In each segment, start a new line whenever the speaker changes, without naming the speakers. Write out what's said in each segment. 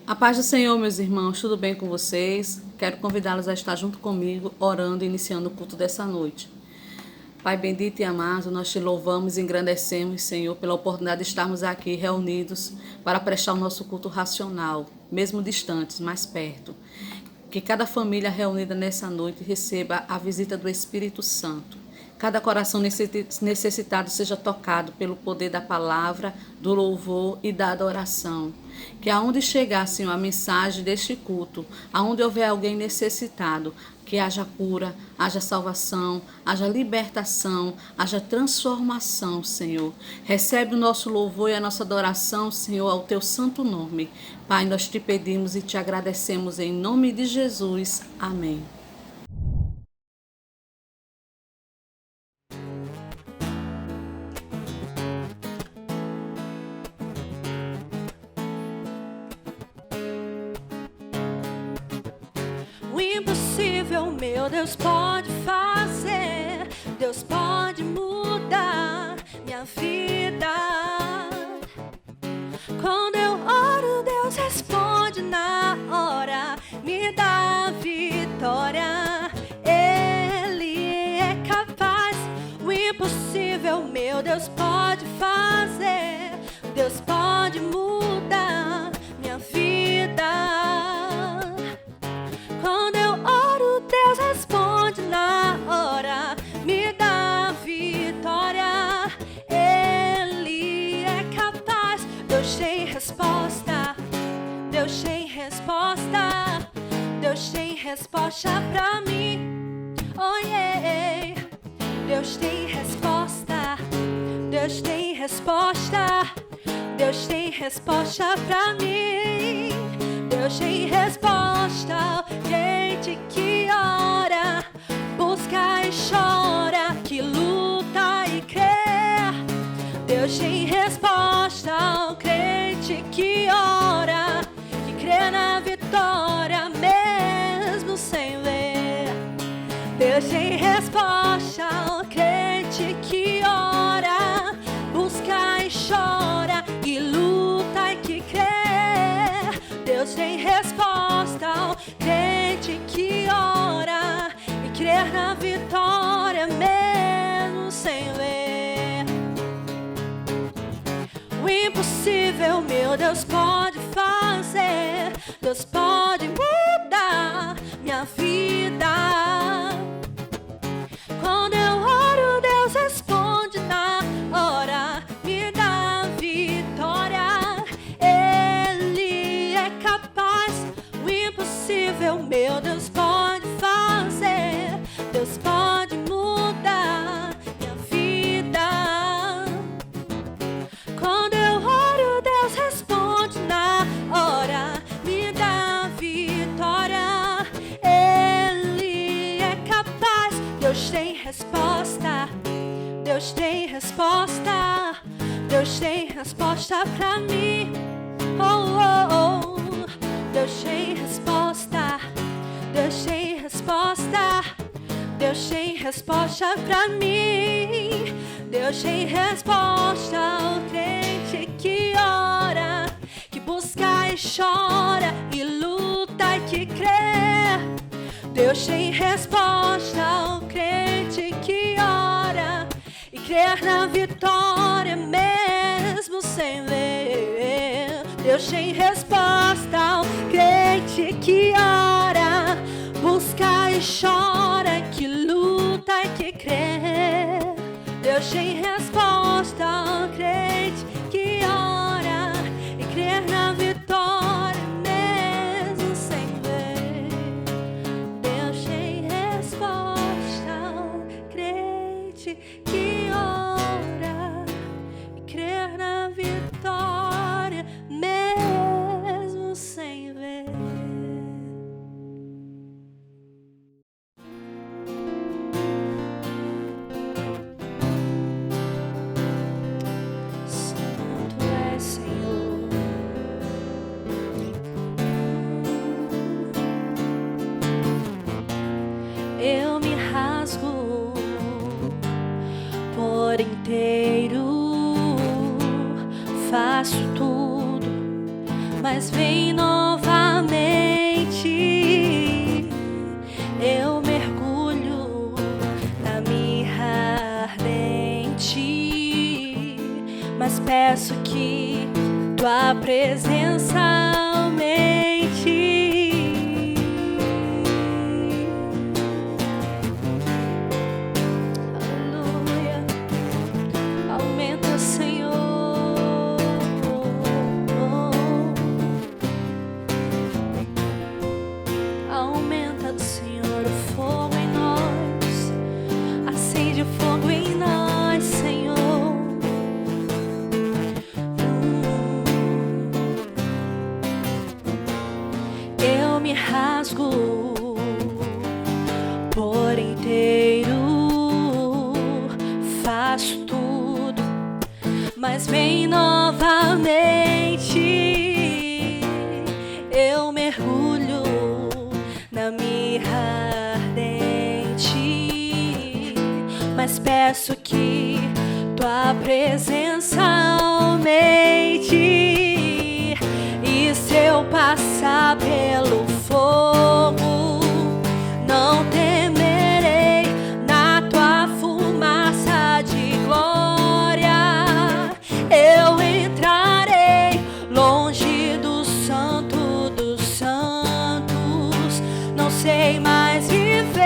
A paz do Senhor, meus irmãos, tudo bem com vocês? Quero convidá-los a estar junto comigo, orando e iniciando o culto dessa noite. Pai bendito e amado, nós te louvamos e engrandecemos, Senhor, pela oportunidade de estarmos aqui reunidos para prestar o nosso culto racional, mesmo distantes, mais perto. Que cada família reunida nessa noite receba a visita do Espírito Santo. Cada coração necessitado seja tocado pelo poder da palavra, do louvor e da adoração. Que aonde chegar, Senhor, a mensagem deste culto, aonde houver alguém necessitado, que haja cura, haja salvação, haja libertação, haja transformação, Senhor. Recebe o nosso louvor e a nossa adoração, Senhor, ao teu santo nome. Pai, nós te pedimos e te agradecemos em nome de Jesus. Amém.
O impossível, meu Deus pode fazer. Deus pode mudar minha vida. Quando eu oro, Deus responde na hora, me dá vitória. Ele é capaz. O impossível, meu Deus pode fazer. Deus pode mudar minha vida. Quando eu oro, Deus responde na hora, me dá vitória. Ele é capaz. Deus tem resposta, Deus tem resposta, Deus tem resposta pra mim. Oh yeah. Deus tem resposta, Deus tem resposta, Deus tem resposta pra mim. Deus tem resposta. Gente que ora, busca e chora, que luta e crê. Deus tem resposta ao crente que ora, que crê na vitória mesmo sem ver. Deus tem resposta ao crente que ora, busca e chora, que luta e que crê. Deus tem resposta ao crente que ora e crer na vitória mesmo sem ver. O impossível, meu Deus pode fazer. Deus pode mudar minha vida. Quando eu oro, Deus responde na hora, me dá vitória. Ele é capaz. O impossível, meu Deus pode fazer. Deus pode mudar minha vida. Quando eu oro, Deus responde na hora, me dá vitória. Ele é capaz. Deus tem resposta, Deus tem resposta, Deus tem resposta pra mim. Oh, oh, oh. Deus tem resposta, Deus tem resposta, Deus tem resposta pra mim. Deus tem resposta ao crente que ora, que busca e chora, e luta e que crê. Deus tem resposta ao crente que ora e crer na vitória mesmo sem ver. Deus tem resposta ao crente que ora, busca e chora, que luta e que crê. Deus tem resposta ao crente que ora e crer na vitória mesmo sem ver. Deus tem resposta ao crente que ora e crer na vitória mesmo sem ver. Santo é Senhor. Eu me rasgo por inteiro, faço tudo, mas vem nova peço que tua presença aumente. Aleluia. Aumenta, Senhor. Aumenta, Senhor, o fogo em nós. Acende o fogo em nós, Senhor. Eu me rasgo por inteiro, faço tudo, mas vem novamente. Eu mergulho na mirra ardente, mas peço que tua presença aumente. E se eu passar pelo fogo, não temerei. Na tua fumaça de glória eu entrarei, longe do santo dos santos. Não sei mais viver.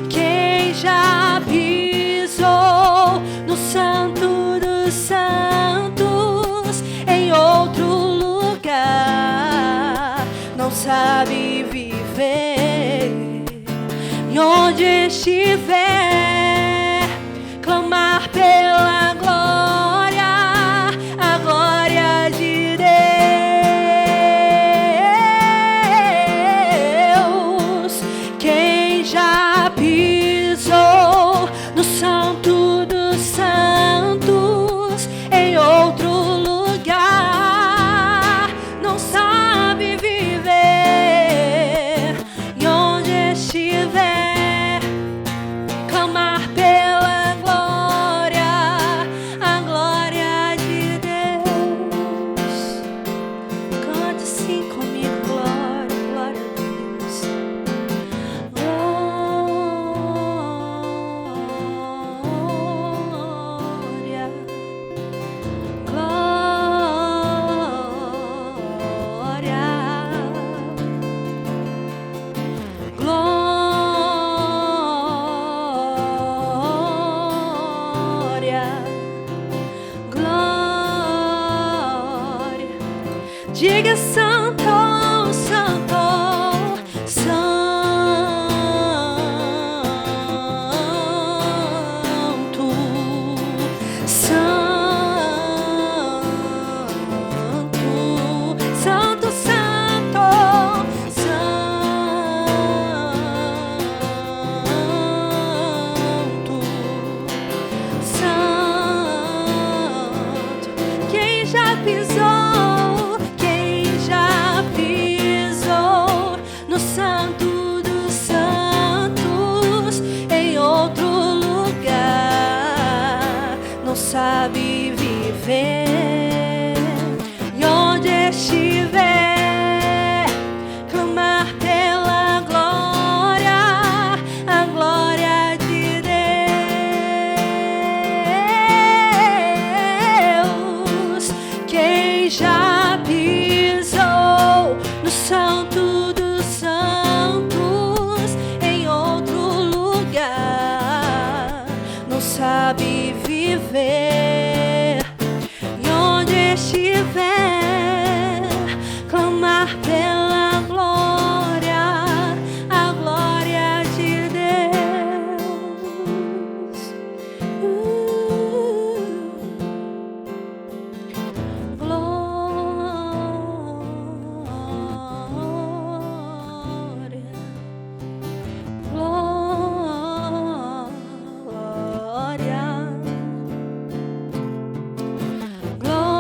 Quem já pisou no santo dos santos, em outro lugar, não sabe viver. E onde estiver, clamar pela glória, a glória de Deus. Quem já pisou no santo dos santos, em outro lugar, não sabe viver. E onde estiver, clamar pela glória, a glória de Deus. Cante assim comigo, glória, glória a Deus. Glória, diga santo, santo, santo, santo, santo, santo, santo. Quem já pisou, quem já pisou no santo dos santos, em outro lugar, não sabe viver. E onde estiver, clamar pela glória, a glória de Deus. Quem já pisou no santo dos santos, em outro lugar, não sabe viver. E onde estiver, clamar pela glória, a glória de Deus. Glória, glória, glória.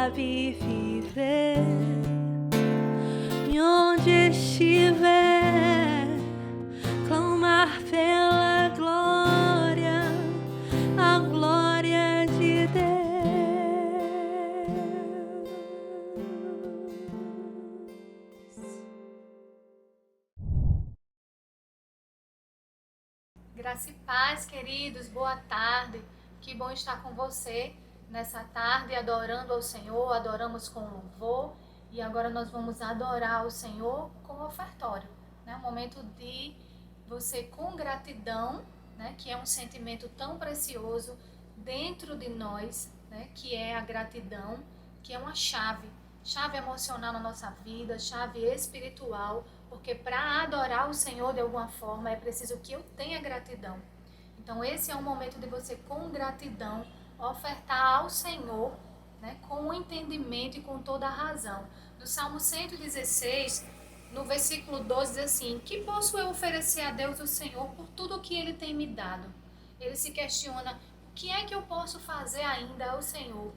sabe viver. E onde estiver, clamar pela glória, a glória de Deus.
Graça e paz, queridos, boa tarde. Que bom estar com você nessa tarde, adorando ao Senhor. Adoramos com louvor e agora nós vamos adorar o Senhor com ofertório, né? Um momento de você com gratidão, né? Que é um sentimento tão precioso dentro de nós, né? Que é a gratidão, que é uma chave emocional na nossa vida, chave espiritual, porque para adorar o Senhor de alguma forma é preciso que eu tenha gratidão. Então esse é um momento de você com gratidão ofertar ao Senhor, né, com o entendimento e com toda a razão. No Salmo 116, no versículo 12 diz assim: que posso eu oferecer a Deus o Senhor por tudo o que Ele tem me dado? Ele se questiona: o que é que eu posso fazer ainda ao Senhor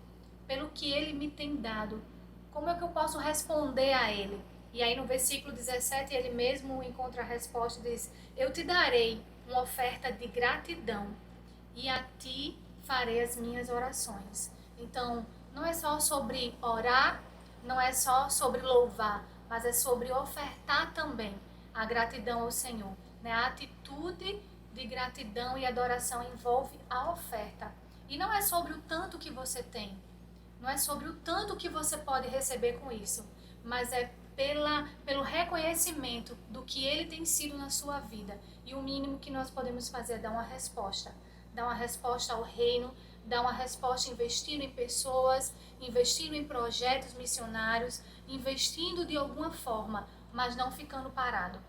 pelo que Ele me tem dado? Como é que eu posso responder a Ele? E aí no versículo 17 ele mesmo encontra a resposta e diz: eu te darei uma oferta de gratidão e a ti farei as minhas orações. Então não é só sobre orar, não é só sobre louvar, mas é sobre ofertar também a gratidão ao Senhor, né? A atitude de gratidão e adoração envolve a oferta. E não é sobre o tanto que você tem, não é sobre o tanto que você pode receber com isso, mas é pelo reconhecimento do que Ele tem sido na sua vida. E o mínimo que nós podemos fazer é dar uma resposta ao reino, dar uma resposta investindo em pessoas, investindo em projetos missionários, investindo de alguma forma, mas não ficando parado.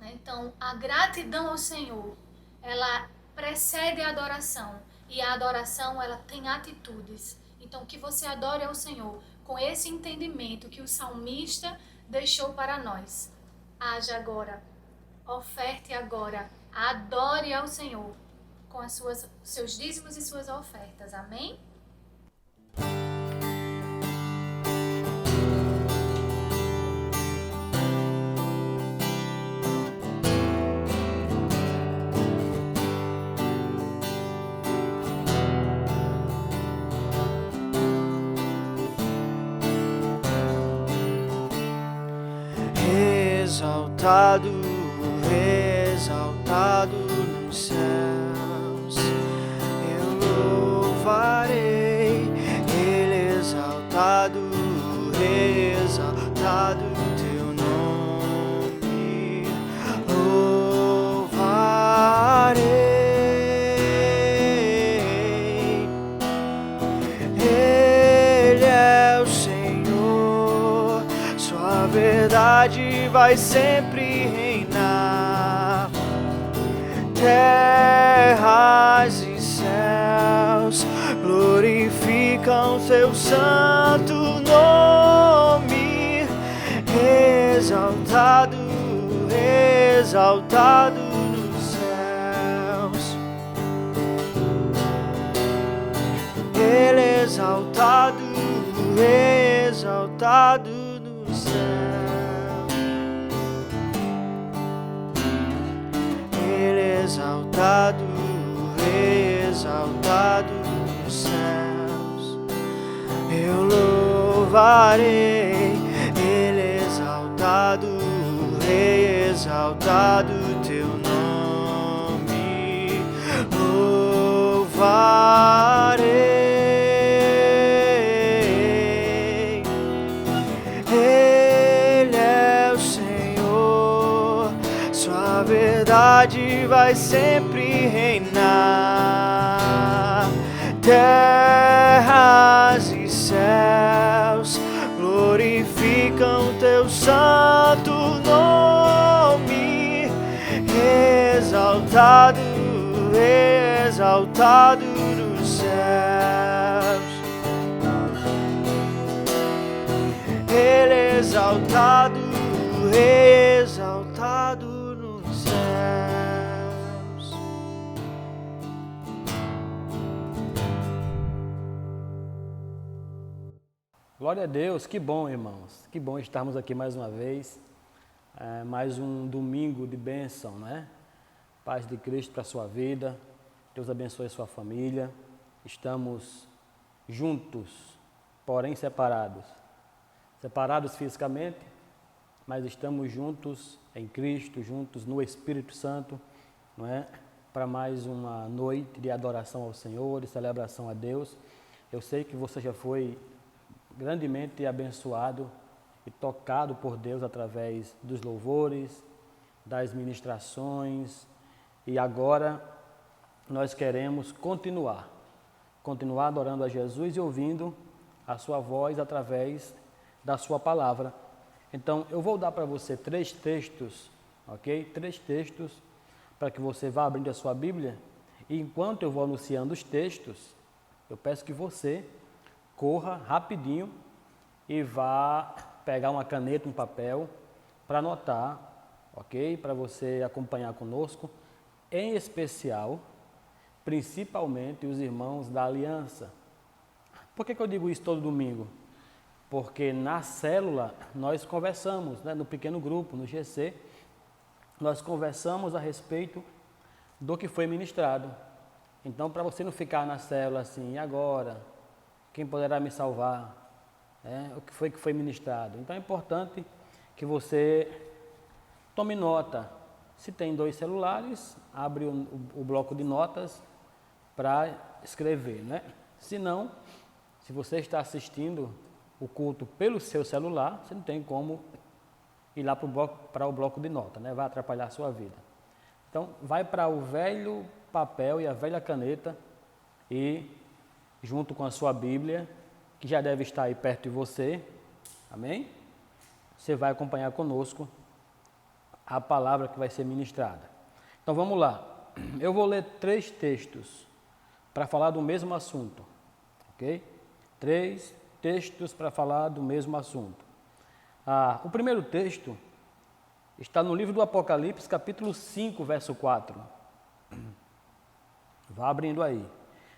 Então, a gratidão ao Senhor, ela precede a adoração, e a adoração, ela tem atitudes. Então, que você adore ao Senhor com esse entendimento que o salmista deixou para nós. Haja agora, oferte agora, adore ao Senhor com seus dízimos e suas ofertas. Amém?
Exaltado, exaltado nos céus, eu louvarei. Ele exaltado, exaltado teu nome, louvarei. Ele é o Senhor, sua verdade vai sempre reinar. Terras e céus glorificam seu santo nome. Exaltado, exaltado nos céus. Ele exaltado, exaltado nos céus. Exaltado, exaltado nos céus, eu louvarei. Ele exaltado, exaltado teu nome, louvarei. Ele é o Senhor, sua verdade vai sempre reinar. Terras e céus glorificam teu santo nome. Exaltado, exaltado nos céus. Ele exaltado, exaltado nos céus.
Glória a Deus, que bom, irmãos. Que bom estarmos aqui mais uma vez. Mais um domingo de bênção, né? Paz de Cristo para a sua vida. Deus abençoe a sua família. Estamos juntos, porém separados. Separados fisicamente, mas estamos juntos em Cristo, juntos no Espírito Santo, não é? Para mais uma noite de adoração ao Senhor, de celebração a Deus. Eu sei que você já foi grandemente abençoado e tocado por Deus através dos louvores, das ministrações, e agora nós queremos continuar adorando a Jesus e ouvindo a sua voz através da sua palavra. Então eu vou dar para você 3 textos, ok? 3 textos para que você vá abrindo a sua Bíblia, e enquanto eu vou anunciando os textos, eu peço que você corra rapidinho e vá pegar uma caneta, um papel, para anotar, ok? Para você acompanhar conosco, em especial, principalmente os irmãos da aliança. Por que eu digo isso todo domingo? Porque na célula nós conversamos, né? No pequeno grupo, no GC, nós conversamos a respeito do que foi ministrado. Então, para você não ficar na célula assim, e agora? Quem poderá me salvar? O que foi ministrado? Então é importante que você tome nota. Se tem 2 celulares, abre o bloco de notas para escrever, né? Se não, se você está assistindo o culto pelo seu celular, você não tem como ir lá para o bloco de nota, né? Vai atrapalhar a sua vida. Então, vai para o velho papel e a velha caneta e, junto com a sua Bíblia, que já deve estar aí perto de você, amém? Você vai acompanhar conosco a palavra que vai ser ministrada. Então vamos lá, eu vou ler 3 textos para falar do mesmo assunto, ok? 3 textos para falar do mesmo assunto. O primeiro texto está no livro do Apocalipse, capítulo 5, verso 4. Vá abrindo aí.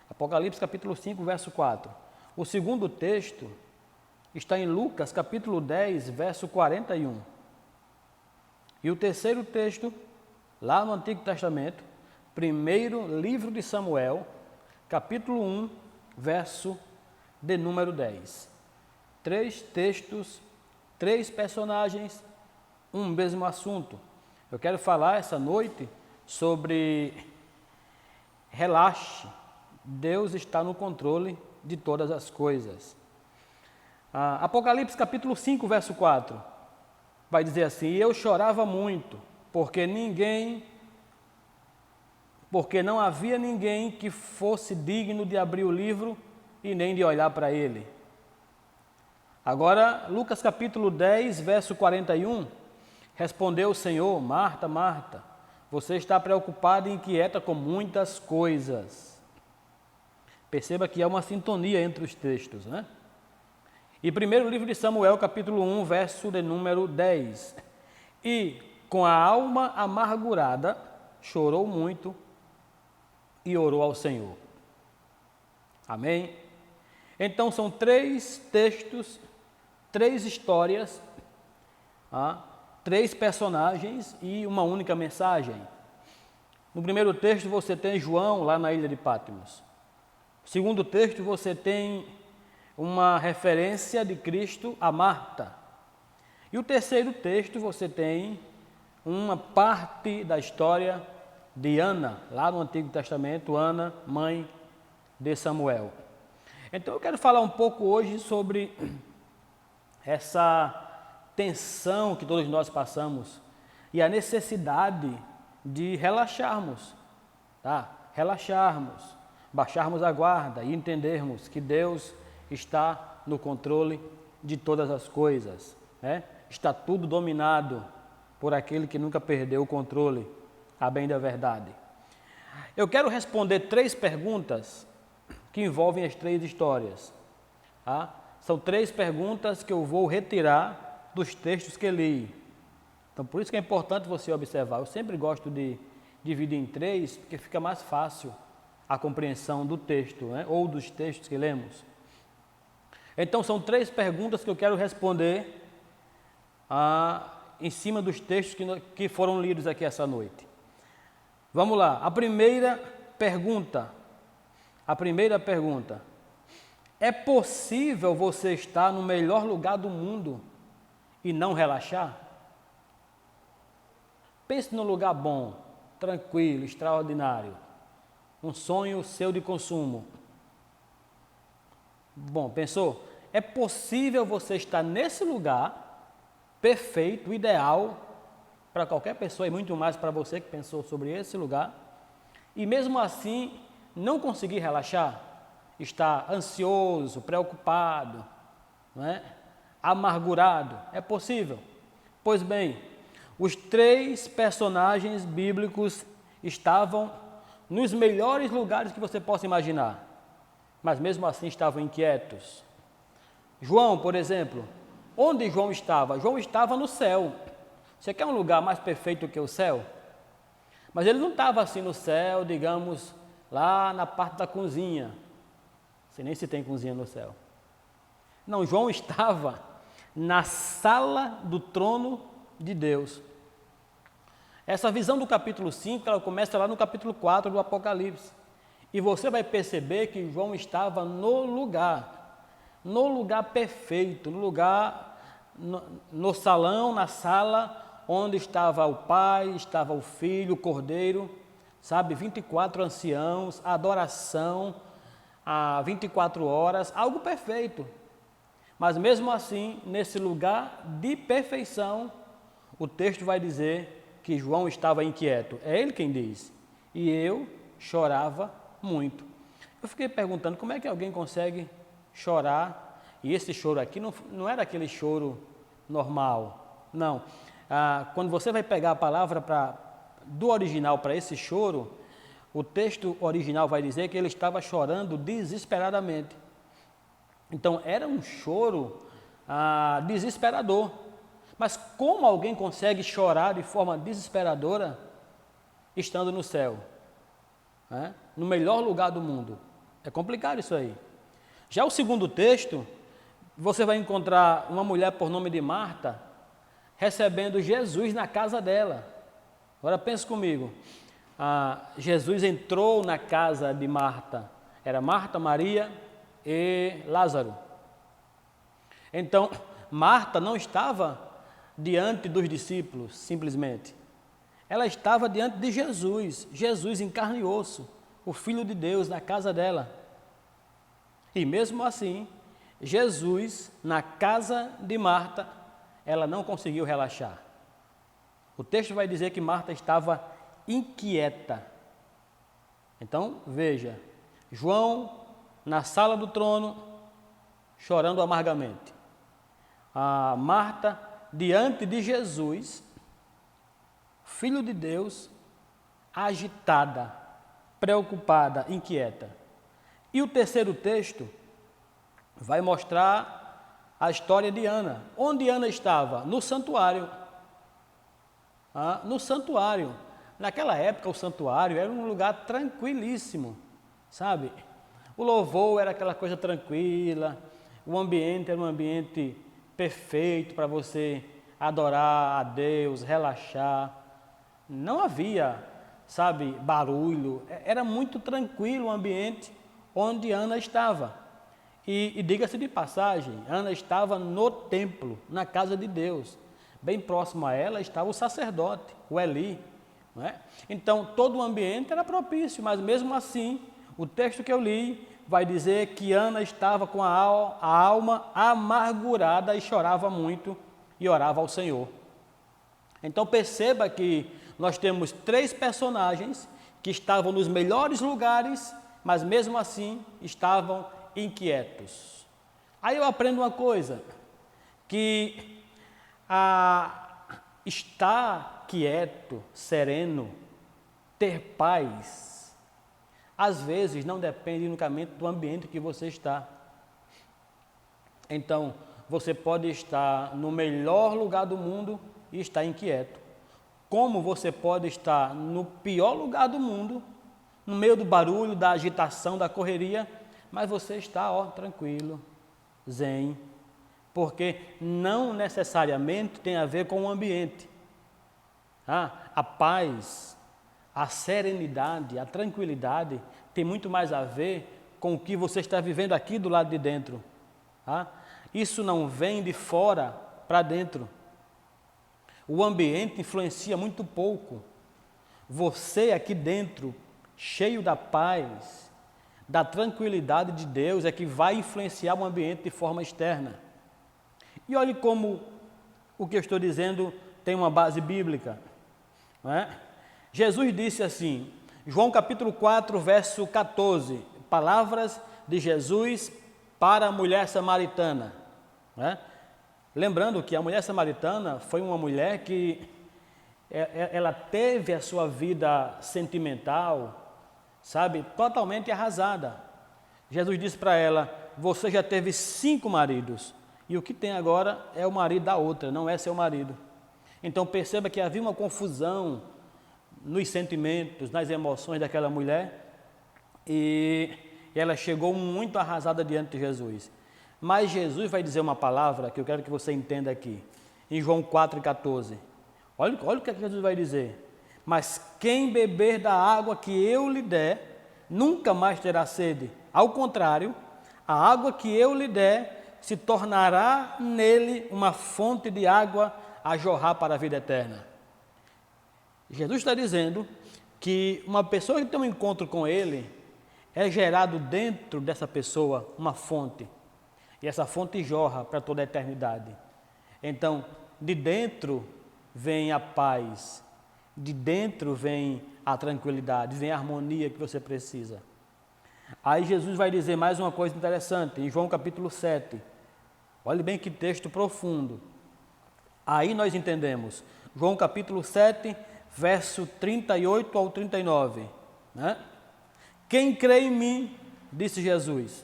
Apocalipse, capítulo 5, verso 4. O segundo texto está em Lucas, capítulo 10, verso 41. E o terceiro texto, lá no Antigo Testamento, primeiro livro de Samuel, capítulo 1, verso de número 10. 3 textos, 3 personagens, um mesmo assunto. Eu quero falar essa noite sobre relaxe, Deus está no controle de todas as coisas. Apocalipse capítulo 5, verso 4, vai dizer assim: e eu chorava muito, porque não havia ninguém que fosse digno de abrir o livro e nem de olhar para ele. Agora, Lucas capítulo 10, verso 41, respondeu o Senhor: Marta, Marta, você está preocupada e inquieta com muitas coisas. Perceba que há uma sintonia entre os textos, né? E primeiro livro de Samuel, capítulo 1, verso de número 10. E com a alma amargurada, chorou muito e orou ao Senhor. Amém? Então são 3 textos, 3 histórias, 3 personagens e uma única mensagem. No primeiro texto você tem João lá na ilha de Patmos. No segundo texto você tem uma referência de Cristo a Marta. E o terceiro texto você tem uma parte da história de Ana, lá no Antigo Testamento, Ana, mãe de Samuel. Então eu quero falar um pouco hoje sobre essa tensão que todos nós passamos e a necessidade de relaxarmos, tá? Relaxarmos, baixarmos a guarda e entendermos que Deus está no controle de todas as coisas, né? Está tudo dominado por aquele que nunca perdeu o controle, a bem da verdade. Eu quero responder 3 perguntas que envolvem as 3 histórias, tá? São 3 perguntas que eu vou retirar dos textos que li. Então, por isso que é importante você observar. Eu sempre gosto de dividir em 3, porque fica mais fácil a compreensão do texto, né? Ou dos textos que lemos. Então são 3 perguntas que eu quero responder em cima dos textos que foram lidos aqui essa noite. Vamos lá, a primeira pergunta, é possível você estar no melhor lugar do mundo e não relaxar? Pense num lugar bom, tranquilo, extraordinário, um sonho seu de consumo. Bom, pensou? É possível você estar nesse lugar perfeito, ideal, para qualquer pessoa e muito mais para você que pensou sobre esse lugar, e mesmo assim não conseguir relaxar, estar ansioso, preocupado, não é? Amargurado. É possível? Pois bem, os 3 personagens bíblicos estavam nos melhores lugares que você possa imaginar, mas mesmo assim estavam inquietos. João, por exemplo, onde João estava? João estava no céu. Você quer um lugar mais perfeito que o céu? Mas ele não estava assim no céu, digamos, lá na parte da cozinha. Não sei nem se tem cozinha no céu. Não, João estava na sala do trono de Deus. Essa visão do capítulo 5, ela começa lá no capítulo 4 do Apocalipse. E você vai perceber que João estava no lugar perfeito, no salão, na sala, onde estava o Pai, estava o Filho, o Cordeiro, sabe, 24 anciãos, adoração, 24 horas, algo perfeito. Mas mesmo assim, nesse lugar de perfeição, o texto vai dizer que João estava inquieto. É ele quem diz. E eu chorava muito. Eu fiquei perguntando como é que alguém consegue chorar, e esse choro aqui não era aquele choro normal, não. Quando você vai pegar a palavra do original para esse choro, o texto original vai dizer que ele estava chorando desesperadamente. Então era um choro desesperador. Mas como alguém consegue chorar de forma desesperadora estando no céu? No melhor lugar do mundo. É complicado isso aí. Já o segundo texto, você vai encontrar uma mulher por nome de Marta recebendo Jesus na casa dela. Agora pense comigo. Jesus entrou na casa de Marta. Era Marta, Maria e Lázaro. Então, Marta não estava diante dos discípulos, simplesmente. Ela estava diante de Jesus, Jesus em carne e osso, o Filho de Deus, na casa dela. E mesmo assim, Jesus, na casa de Marta, ela não conseguiu relaxar. O texto vai dizer que Marta estava inquieta. Então, veja, João na sala do trono, chorando amargamente. Marta diante de Jesus, Filho de Deus, agitada, preocupada, inquieta. E o terceiro texto vai mostrar a história de Ana. Onde Ana estava? No santuário. No santuário. Naquela época o santuário era um lugar tranquilíssimo, sabe? O louvor era aquela coisa tranquila, o ambiente era um ambiente perfeito para você adorar a Deus, relaxar. Não havia, sabe, barulho, era muito tranquilo o ambiente onde Ana estava. E diga-se de passagem, Ana estava no templo, na casa de Deus. Bem próximo a ela estava o sacerdote, o Eli. Não é? Então, todo o ambiente era propício, mas mesmo assim, o texto que eu li vai dizer que Ana estava com a alma amargurada e chorava muito e orava ao Senhor. Então, perceba que nós temos 3 personagens que estavam nos melhores lugares, mas mesmo assim estavam inquietos. Aí eu aprendo uma coisa, que estar quieto, sereno, ter paz, às vezes não depende unicamente do ambiente que você está. Então, você pode estar no melhor lugar do mundo e estar inquieto. Como você pode estar no pior lugar do mundo, no meio do barulho, da agitação, da correria, mas você está, tranquilo, zen, porque não necessariamente tem a ver com o ambiente. A paz, a serenidade, a tranquilidade tem muito mais a ver com o que você está vivendo aqui do lado de dentro. Isso não vem de fora para dentro. O ambiente influencia muito pouco. Você aqui dentro, cheio da paz, da tranquilidade de Deus, é que vai influenciar o ambiente de forma externa. E olhe como o que eu estou dizendo tem uma base bíblica. Não é? Jesus disse assim, João capítulo 4, verso 14, palavras de Jesus para a mulher samaritana. Não é? Lembrando que a mulher samaritana foi uma mulher que ela teve a sua vida sentimental, sabe, totalmente arrasada. Jesus disse para ela, você já teve 5 maridos, e o que tem agora é o marido da outra, não é seu marido. Então perceba que havia uma confusão nos sentimentos, nas emoções daquela mulher, e ela chegou muito arrasada diante de Jesus. Mas Jesus vai dizer uma palavra que eu quero que você entenda aqui, em João 4,14. Olha o que Jesus vai dizer. Mas quem beber da água que eu lhe der, nunca mais terá sede. Ao contrário, a água que eu lhe der se tornará nele uma fonte de água a jorrar para a vida eterna. Jesus está dizendo que uma pessoa que tem um encontro com ele, é gerado dentro dessa pessoa uma fonte. E essa fonte jorra para toda a eternidade. Então, de dentro vem a paz, de dentro vem a tranquilidade, vem a harmonia que você precisa. Aí Jesus vai dizer mais uma coisa interessante, em João capítulo 7. Olhe bem que texto profundo. Aí nós entendemos. João capítulo 7, verso 38 ao 39. Né? Quem crê em mim, disse Jesus,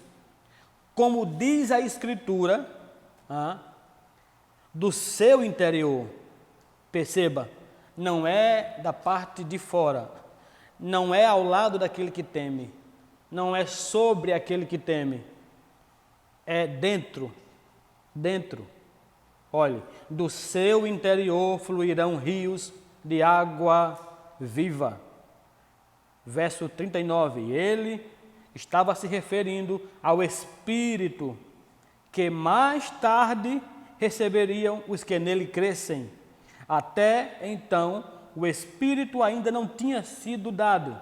como diz a Escritura, do seu interior, perceba, não é da parte de fora, não é ao lado daquele que teme, não é sobre aquele que teme, é dentro. Olhe, do seu interior fluirão rios de água viva. Verso 39, ele estava se referindo ao Espírito que mais tarde receberiam os que nele crescem. Até então, o Espírito ainda não tinha sido dado,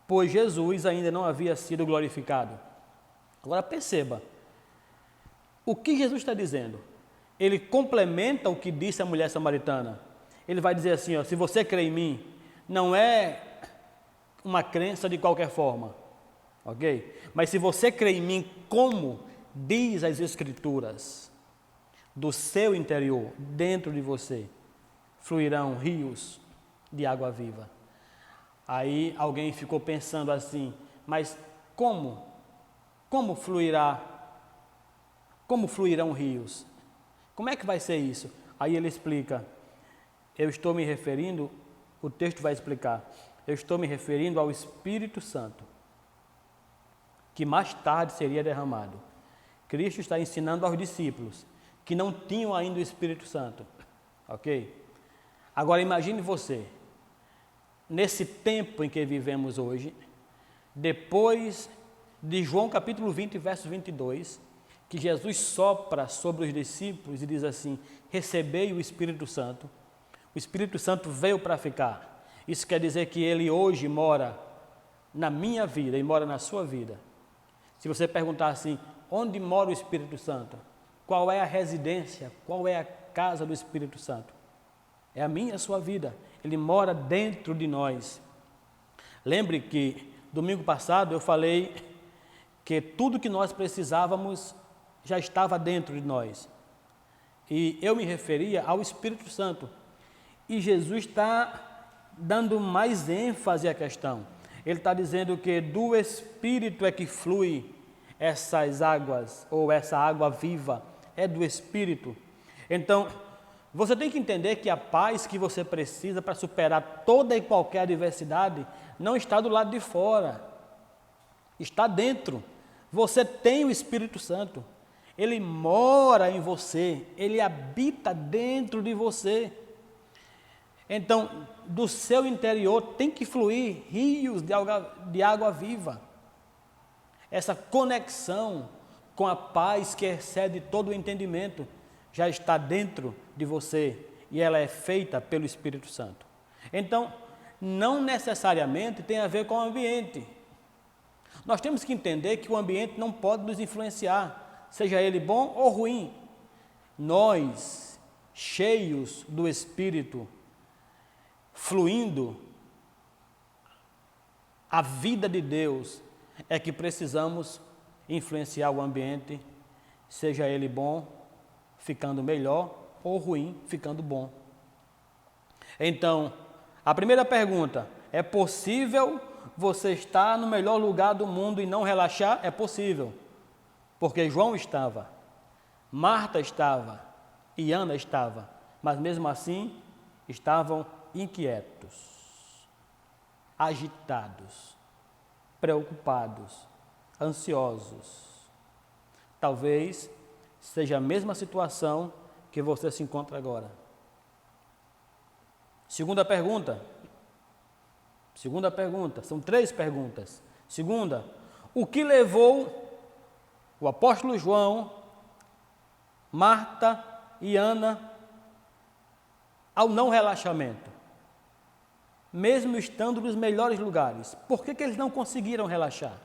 pois Jesus ainda não havia sido glorificado. Agora perceba, o que Jesus está dizendo? Ele complementa o que disse a mulher samaritana. Ele vai dizer assim, se você crê em mim, não é uma crença de qualquer forma, ok? Mas se você crê em mim, como diz as Escrituras, do seu interior, dentro de você, fluirão rios de água viva. Aí alguém ficou pensando assim, mas como? Como fluirão rios? Como é que vai ser isso? Aí ele explica, eu estou me referindo, o texto vai explicar, eu estou me referindo ao Espírito Santo, que mais tarde seria derramado. Cristo está ensinando aos discípulos, que não tinham ainda o Espírito Santo, ok? Agora imagine você, nesse tempo em que vivemos hoje, depois de João capítulo 20, verso 22, que Jesus sopra sobre os discípulos e diz assim, recebei o Espírito Santo. O Espírito Santo veio para ficar. Isso quer dizer que ele hoje mora na minha vida e mora na sua vida. Se você perguntar assim, onde mora o Espírito Santo? Qual é a residência? Qual é a casa do Espírito Santo? É a minha e a sua vida. Ele mora dentro de nós. Lembre que domingo passado eu falei que tudo que nós precisávamos já estava dentro de nós. E eu me referia ao Espírito Santo. E Jesus está dando mais ênfase à questão. Ele está dizendo que do Espírito é que flui essas águas, ou essa água viva, é do Espírito. Então, você tem que entender que a paz que você precisa para superar toda e qualquer adversidade não está do lado de fora, está dentro. Você tem o Espírito Santo. Ele mora em você, Ele habita dentro de você. Então, do seu interior tem que fluir rios de água viva. Essa conexão com a paz que excede todo o entendimento já está dentro de você e ela é feita pelo Espírito Santo. Então, não necessariamente tem a ver com o ambiente. Nós temos que entender que o ambiente não pode nos influenciar, seja ele bom ou ruim. Nós, cheios do Espírito, fluindo a vida de Deus, é que precisamos influenciar o ambiente, seja ele bom, ficando melhor, ou ruim, ficando bom. Então, a primeira pergunta, é possível você estar no melhor lugar do mundo e não relaxar? É possível, porque João estava, Marta estava e Ana estava, mas mesmo assim estavam inquietos, agitados, preocupados, ansiosos. Talvez seja a mesma situação que você se encontra agora. Segunda pergunta, são 3 perguntas. Segunda, o que levou o apóstolo João, Marta e Ana ao não relaxamento? Mesmo estando nos melhores lugares, por que eles não conseguiram relaxar?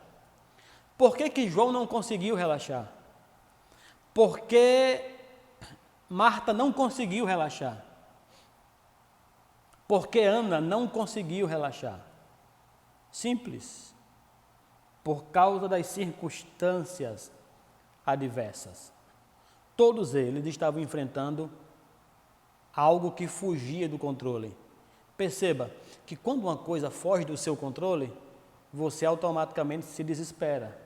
Por que João não conseguiu relaxar? Por que Marta não conseguiu relaxar? Por que Ana não conseguiu relaxar? Simples. Por causa das circunstâncias adversas. Todos eles estavam enfrentando algo que fugia do controle. Perceba que quando uma coisa foge do seu controle, você automaticamente se desespera,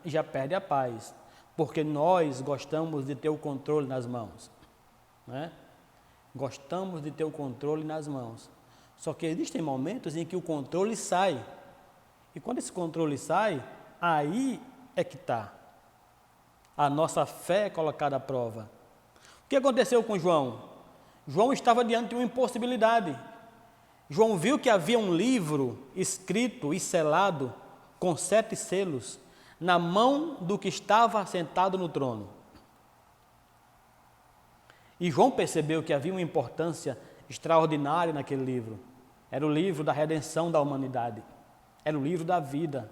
e já perde a paz, porque nós gostamos de ter o controle nas mãos, Gostamos de ter o controle nas mãos. Só que existem momentos em que o controle sai, e quando esse controle sai, aí é que está a nossa fé colocada à prova. O que aconteceu com João? João estava diante de uma impossibilidade. João viu que havia um livro escrito e selado com 7 selos na mão do que estava sentado no trono. E João percebeu que havia uma importância extraordinária naquele livro. Era o livro da redenção da humanidade. Era o livro da vida.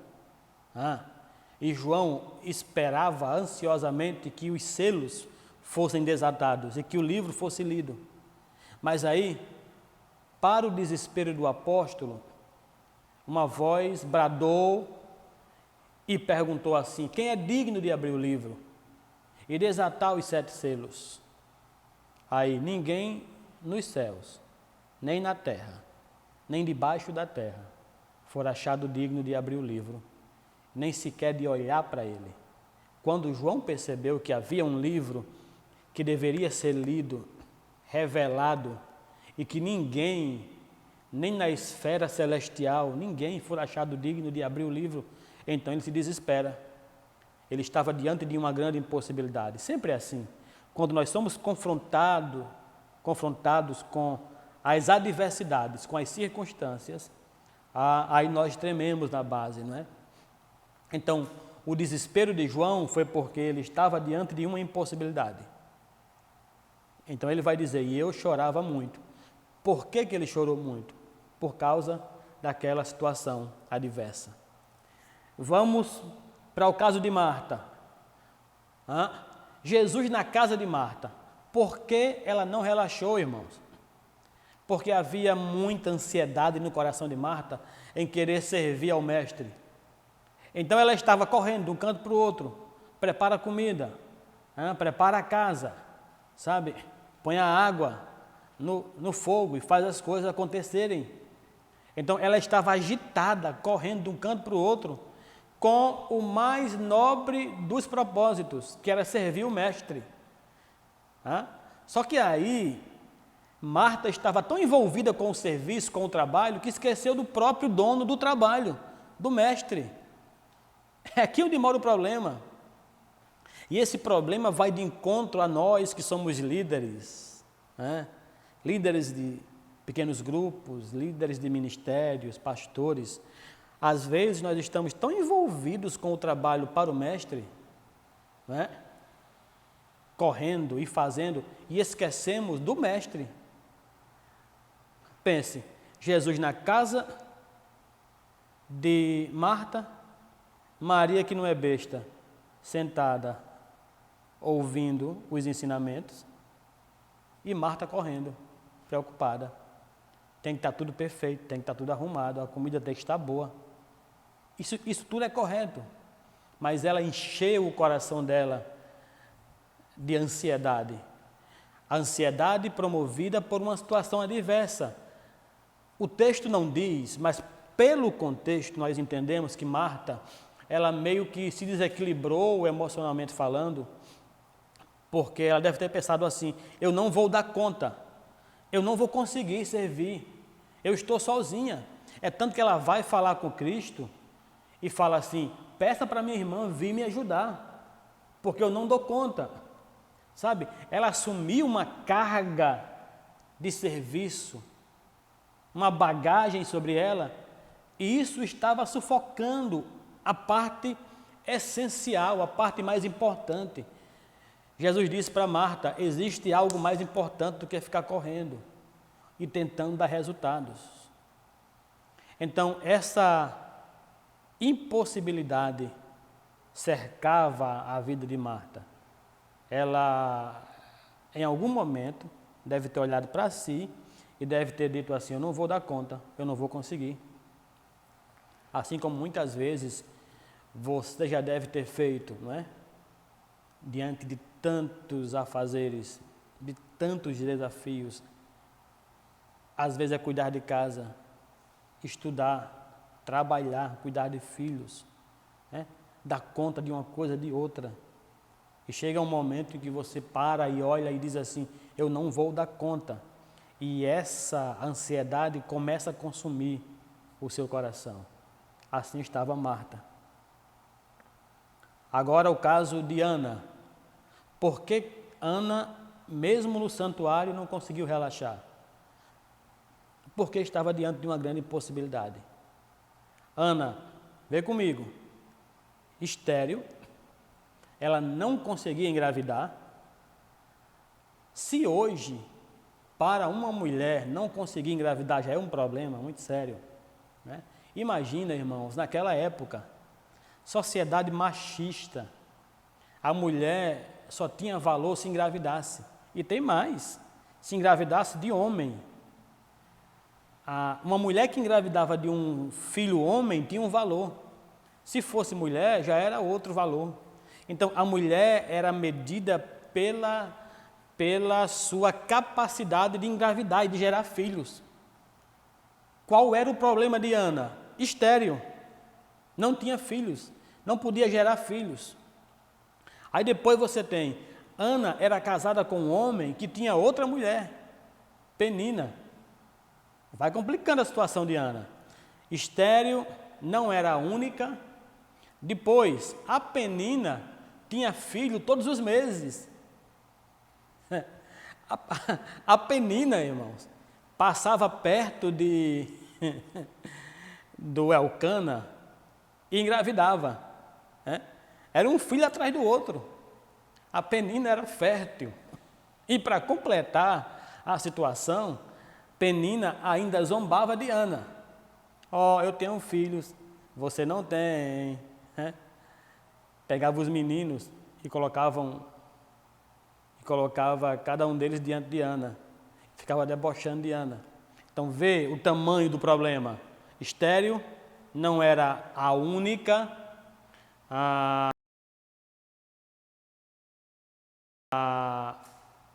E João esperava ansiosamente que os selos fossem desatados e que o livro fosse lido. Mas aí, para o desespero do apóstolo, uma voz bradou e perguntou assim: quem é digno de abrir o livro e desatar os 7 selos? Aí ninguém nos céus, nem na terra, nem debaixo da terra, for achado digno de abrir o livro, nem sequer de olhar para ele. Quando João percebeu que havia um livro que deveria ser lido, revelado, e que ninguém, nem na esfera celestial, ninguém for achado digno de abrir o livro, então ele se desespera. Ele estava diante de uma grande impossibilidade. Sempre é assim. Quando nós somos confrontados com as adversidades, com as circunstâncias, aí nós trememos na base, não é? Então, o desespero de João foi porque ele estava diante de uma impossibilidade. Então ele vai dizer, e eu chorava muito. Por que ele chorou muito? Por causa daquela situação adversa. Vamos para o caso de Marta. Jesus na casa de Marta. Por que ela não relaxou, irmãos? Porque havia muita ansiedade no coração de Marta em querer servir ao mestre. Então ela estava correndo de um canto para o outro, prepara a comida, prepara a casa, sabe? Põe a água no fogo e faz as coisas acontecerem. Então ela estava agitada, correndo de um canto para o outro, com o mais nobre dos propósitos, que era servir o mestre. Só que aí, Marta estava tão envolvida com o serviço, com o trabalho, que esqueceu do próprio dono do trabalho, do mestre. É aqui onde mora o problema. E esse problema vai de encontro a nós que somos líderes, né? Líderes de pequenos grupos, líderes de ministérios, pastores. Às vezes nós estamos tão envolvidos com o trabalho para o mestre, né? Correndo e fazendo, e esquecemos do mestre. Pense, Jesus na casa de Marta, Maria, que não é besta, sentada, ouvindo os ensinamentos, e Marta correndo, preocupada. Tem que estar tudo perfeito, tem que estar tudo arrumado, a comida tem que estar boa. Isso tudo é correto, mas ela encheu o coração dela de ansiedade. A ansiedade promovida por uma situação adversa. O texto não diz, mas pelo contexto nós entendemos que Marta, ela meio que se desequilibrou emocionalmente falando, porque ela deve ter pensado assim: eu não vou dar conta, eu não vou conseguir servir, eu estou sozinha. É tanto que ela vai falar com Cristo e fala assim: peça para minha irmã vir me ajudar, porque eu não dou conta. Sabe, ela assumiu uma carga de serviço, uma bagagem sobre ela, e isso estava sufocando a parte essencial, a parte mais importante. Jesus disse para Marta: existe algo mais importante do que ficar correndo e tentando dar resultados. Então, essa impossibilidade cercava a vida de Marta. Ela, em algum momento, deve ter olhado para si e deve ter dito assim: eu não vou dar conta, eu não vou conseguir. Assim como muitas vezes você já deve ter feito, não é? Diante de tantos afazeres, de tantos desafios. Às vezes é cuidar de casa, estudar, trabalhar, cuidar de filhos, né? Dar conta de uma coisa, de outra. E chega um momento em que você para e olha e diz assim: eu não vou dar conta. E essa ansiedade começa a consumir o seu coração. Assim estava Marta. Agora o caso de Ana. Por que Ana, mesmo no santuário, não conseguiu relaxar? Porque estava diante de uma grande impossibilidade. Ana, vê comigo, estéril, ela não conseguia engravidar. Se hoje, para uma mulher não conseguir engravidar já é um problema muito sério, né? Imagina, irmãos, naquela época, sociedade machista, a mulher só tinha valor se engravidasse. E tem mais, se engravidasse de homem. Uma mulher que engravidava de um filho homem tinha um valor. Se fosse mulher, já era outro valor. Então, a mulher era medida pela sua capacidade de engravidar e de gerar filhos. Qual era o problema de Ana? Estéril. Não tinha filhos. Não podia gerar filhos. Aí depois você tem, Ana era casada com um homem que tinha outra mulher, Penina. Vai complicando a situação de Ana. Estéril, não era a única. Depois, a Penina tinha filho todos os meses. A Penina, irmãos, passava perto do Elcana e engravidava, né? Era um filho atrás do outro. A Penina era fértil. E para completar a situação, Penina ainda zombava de Ana. Eu tenho filhos, você não tem, né? Pegava os meninos e colocava cada um deles diante de Ana. Ficava debochando de Ana. Então vê o tamanho do problema. Estéril, não era a única.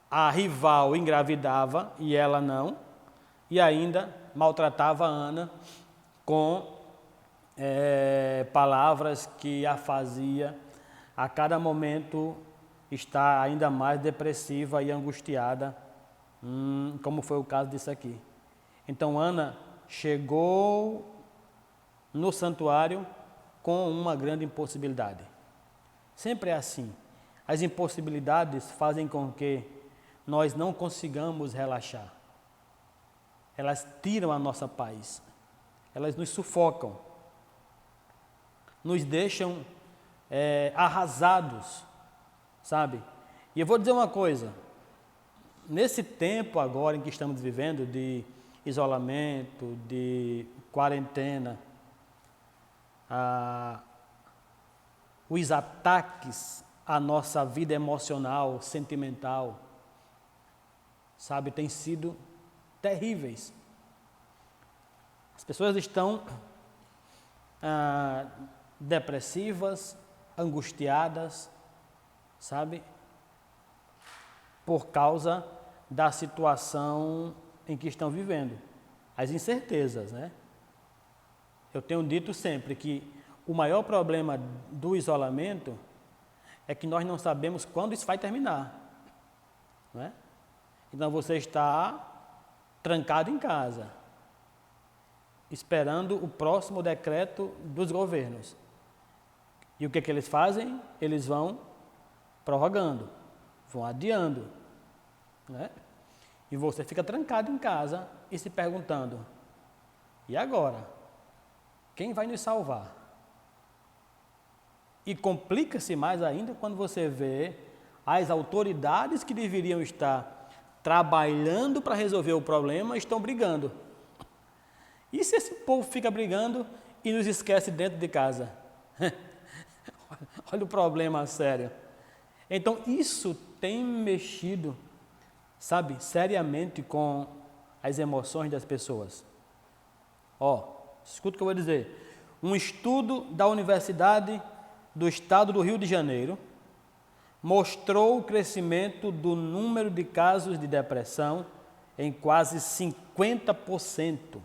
A rival engravidava e ela não, e ainda maltratava a Ana com palavras que a fazia a cada momento estar ainda mais depressiva e angustiada, como foi o caso disso aqui. Então Ana chegou no santuário com uma grande impossibilidade. Sempre é assim. as impossibilidades fazem com que nós não consigamos relaxar. Elas tiram a nossa paz. Elas nos sufocam. Nos deixam arrasados, sabe? E eu vou dizer uma coisa. Nesse tempo agora em que estamos vivendo de isolamento, de quarentena, os ataques à nossa vida emocional, sentimental, sabe, têm sido terríveis. As pessoas estão depressivas, angustiadas, sabe, por causa da situação em que estão vivendo, as incertezas, né? Eu tenho dito sempre que o maior problema do isolamento é que nós não sabemos quando isso vai terminar, né? Então você está trancado em casa, esperando o próximo decreto dos governos. E o que eles fazem? Eles vão prorrogando, vão adiando, né? E você fica trancado em casa e se perguntando, e agora? Quem vai nos salvar? E complica-se mais ainda quando você vê as autoridades que deveriam estar trabalhando para resolver o problema estão brigando. E se esse povo fica brigando e nos esquece dentro de casa? Olha o problema sério. Então isso tem mexido, sabe, seriamente com as emoções das pessoas. Escuta o que eu vou dizer. Um estudo da Universidade do Estado do Rio de Janeiro mostrou o crescimento do número de casos de depressão em quase 50%.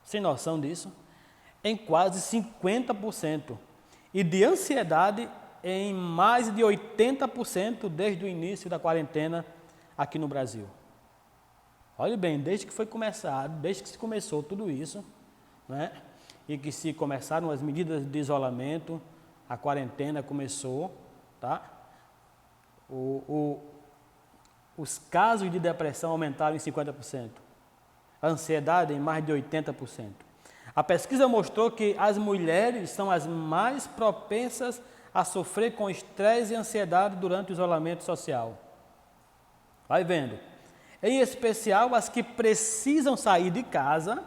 Sem noção disso? Em quase 50%. E de ansiedade em mais de 80% desde o início da quarentena aqui no Brasil. Olhe bem, desde que foi começado, desde que se começou tudo isso, né? E que se começaram as medidas de isolamento, a quarentena começou, tá? Os casos de depressão aumentaram em 50%, a ansiedade em mais de 80%. A pesquisa mostrou que as mulheres são as mais propensas a sofrer com estresse e ansiedade durante o isolamento social. Vai vendo. Em especial as que precisam sair de casa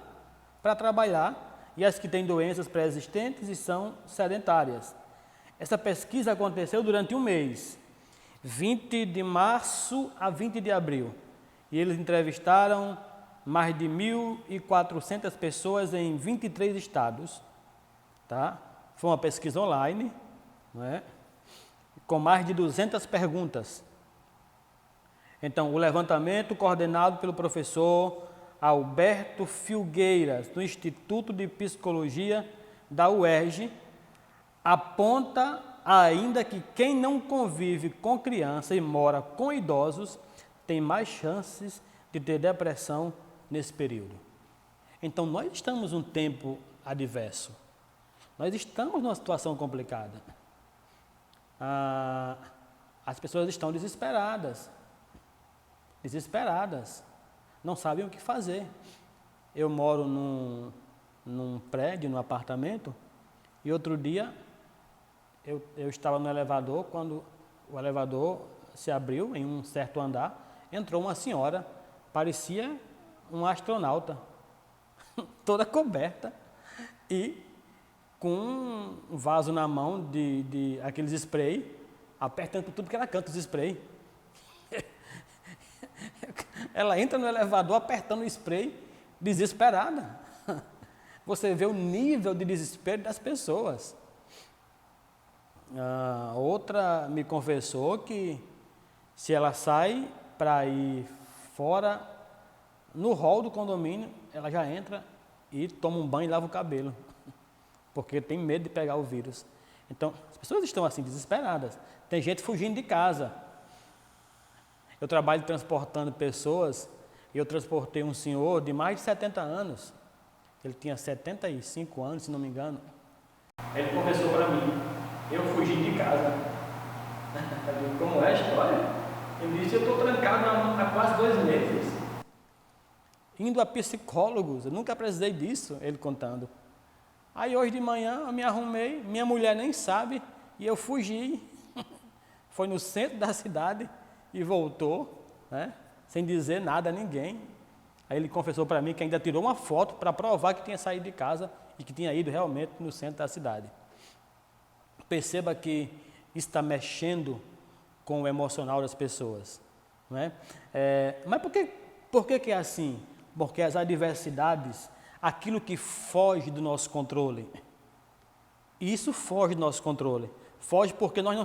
para trabalhar e as que têm doenças pré-existentes e são sedentárias. Essa pesquisa aconteceu durante um mês, 20 de março a 20 de abril, e eles entrevistaram mais de 1.400 pessoas em 23 estados, tá? Foi uma pesquisa online, não é? Com mais de 200 perguntas. Então, o levantamento coordenado pelo professor Alberto Filgueiras, do Instituto de Psicologia da UERJ, aponta ainda que quem não convive com criança e mora com idosos tem mais chances de ter depressão nesse período. Então, nós estamos num tempo adverso. Nós estamos numa situação complicada. As pessoas estão desesperadas, não sabem o que fazer. Eu moro num prédio, num apartamento, e outro dia eu estava no elevador, quando o elevador se abriu em um certo andar, entrou uma senhora, parecia um astronauta, toda coberta e com um vaso na mão de aqueles spray, apertando por tudo que ela canta os spray. Ela entra no elevador apertando o spray, desesperada. Você vê o nível de desespero das pessoas. Outra me confessou que se ela sai para ir fora, no hall do condomínio, ela já entra e toma um banho e lava o cabelo, porque tem medo de pegar o vírus. Então, as pessoas estão assim, desesperadas. Tem gente fugindo de casa. Eu trabalho transportando pessoas, e eu transportei um senhor de mais de 70 anos. Ele tinha 75 anos, se não me engano. Ele confessou para mim, eu fugi de casa Como é a história? Ele disse, eu estou trancado há quase 2 meses. Indo a psicólogos, eu nunca precisei disso, ele contando. Aí hoje de manhã eu me arrumei, minha mulher nem sabe, e eu fugi. Foi no centro da cidade e voltou, né, sem dizer nada a ninguém. Aí ele confessou para mim que ainda tirou uma foto para provar que tinha saído de casa e que tinha ido realmente no centro da cidade. Perceba que isso está mexendo com o emocional das pessoas. Não é? Mas por que é assim? Porque as adversidades, aquilo que foge do nosso controle, isso foge do nosso controle. Foge porque nós não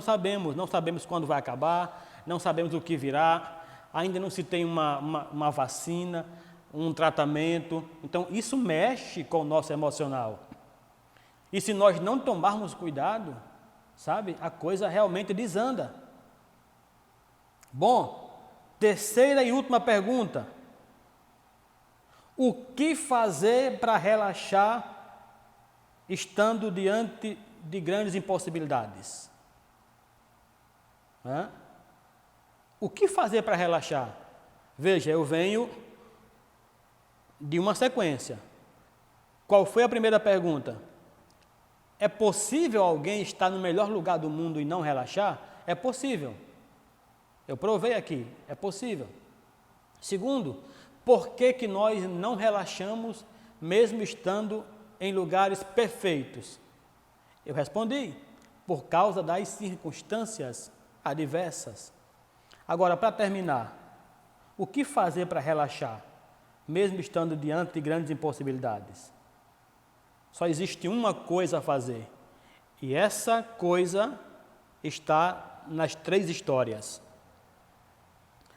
sabemos quando vai acabar, não sabemos o que virá, ainda não se tem uma vacina, um tratamento. Então, isso mexe com o nosso emocional. E se nós não tomarmos cuidado, sabe, a coisa realmente desanda. Bom, terceira e última pergunta. O que fazer para relaxar estando diante de grandes impossibilidades? O que fazer para relaxar? Veja, eu venho de uma sequência. Qual foi a primeira pergunta? É possível alguém estar no melhor lugar do mundo e não relaxar? É possível. Eu provei aqui, é possível. Segundo, por que nós não relaxamos mesmo estando em lugares perfeitos? Eu respondi, por causa das circunstâncias adversas. Agora, para terminar, o que fazer para relaxar, mesmo estando diante de grandes impossibilidades? Só existe uma coisa a fazer, e essa coisa está nas 3 histórias.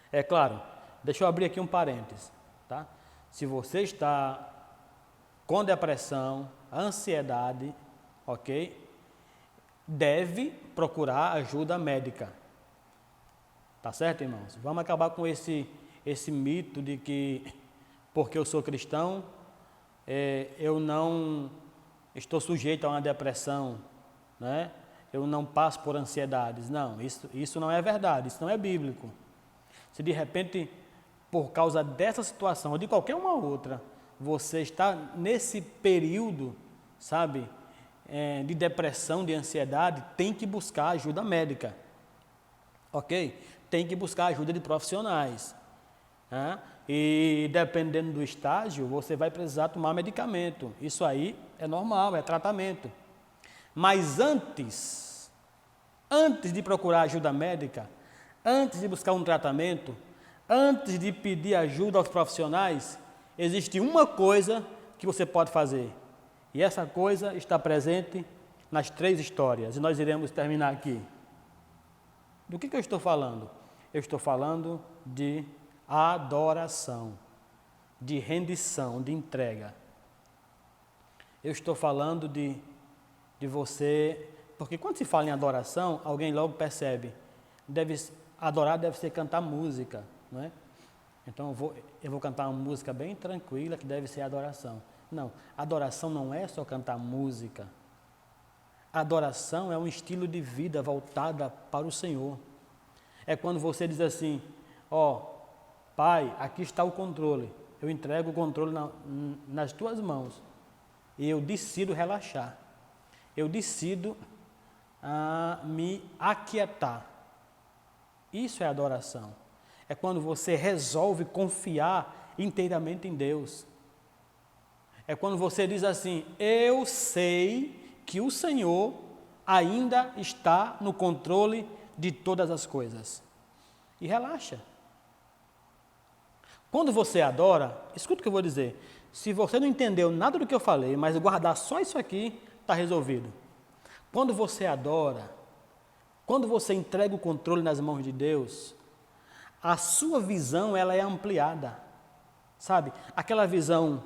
É claro, deixa eu abrir aqui um parênteses, tá? Se você está com depressão, ansiedade, ok? Deve procurar ajuda médica. Tá certo, irmãos? Vamos acabar com esse mito de que, porque eu sou cristão, eu não estou sujeito a uma depressão, né? Eu não passo por ansiedades. Não, isso não é verdade, isso não é bíblico. Se de repente, por causa dessa situação, ou de qualquer uma outra, você está nesse período, sabe, de depressão, de ansiedade, tem que buscar ajuda médica, ok? Tem que buscar ajuda de profissionais, né? E dependendo do estágio, você vai precisar tomar medicamento. Isso aí é normal, é tratamento. Mas antes de procurar ajuda médica, antes de buscar um tratamento, antes de pedir ajuda aos profissionais, existe uma coisa que você pode fazer. E essa coisa está presente nas 3 histórias. E nós iremos terminar aqui. Do que eu estou falando? Eu estou falando de adoração, de rendição, de entrega. Eu estou falando de você, porque quando se fala em adoração, alguém logo percebe, adorar deve ser cantar música, não é? Então eu vou cantar uma música bem tranquila que deve ser adoração. Não, adoração não é só cantar música. Adoração é um estilo de vida voltada para o Senhor. É quando você diz assim, Pai, aqui está o controle. Eu entrego o controle nas tuas mãos. E eu decido relaxar. Eu decido me aquietar. Isso é adoração. É quando você resolve confiar inteiramente em Deus. É quando você diz assim, eu sei que o Senhor ainda está no controle de todas as coisas. E relaxa. Quando você adora, escuta o que eu vou dizer. Se você não entendeu nada do que eu falei, mas guardar só isso aqui, está resolvido. Quando você adora, quando você entrega o controle nas mãos de Deus, a sua visão ela é ampliada. Sabe? Aquela visão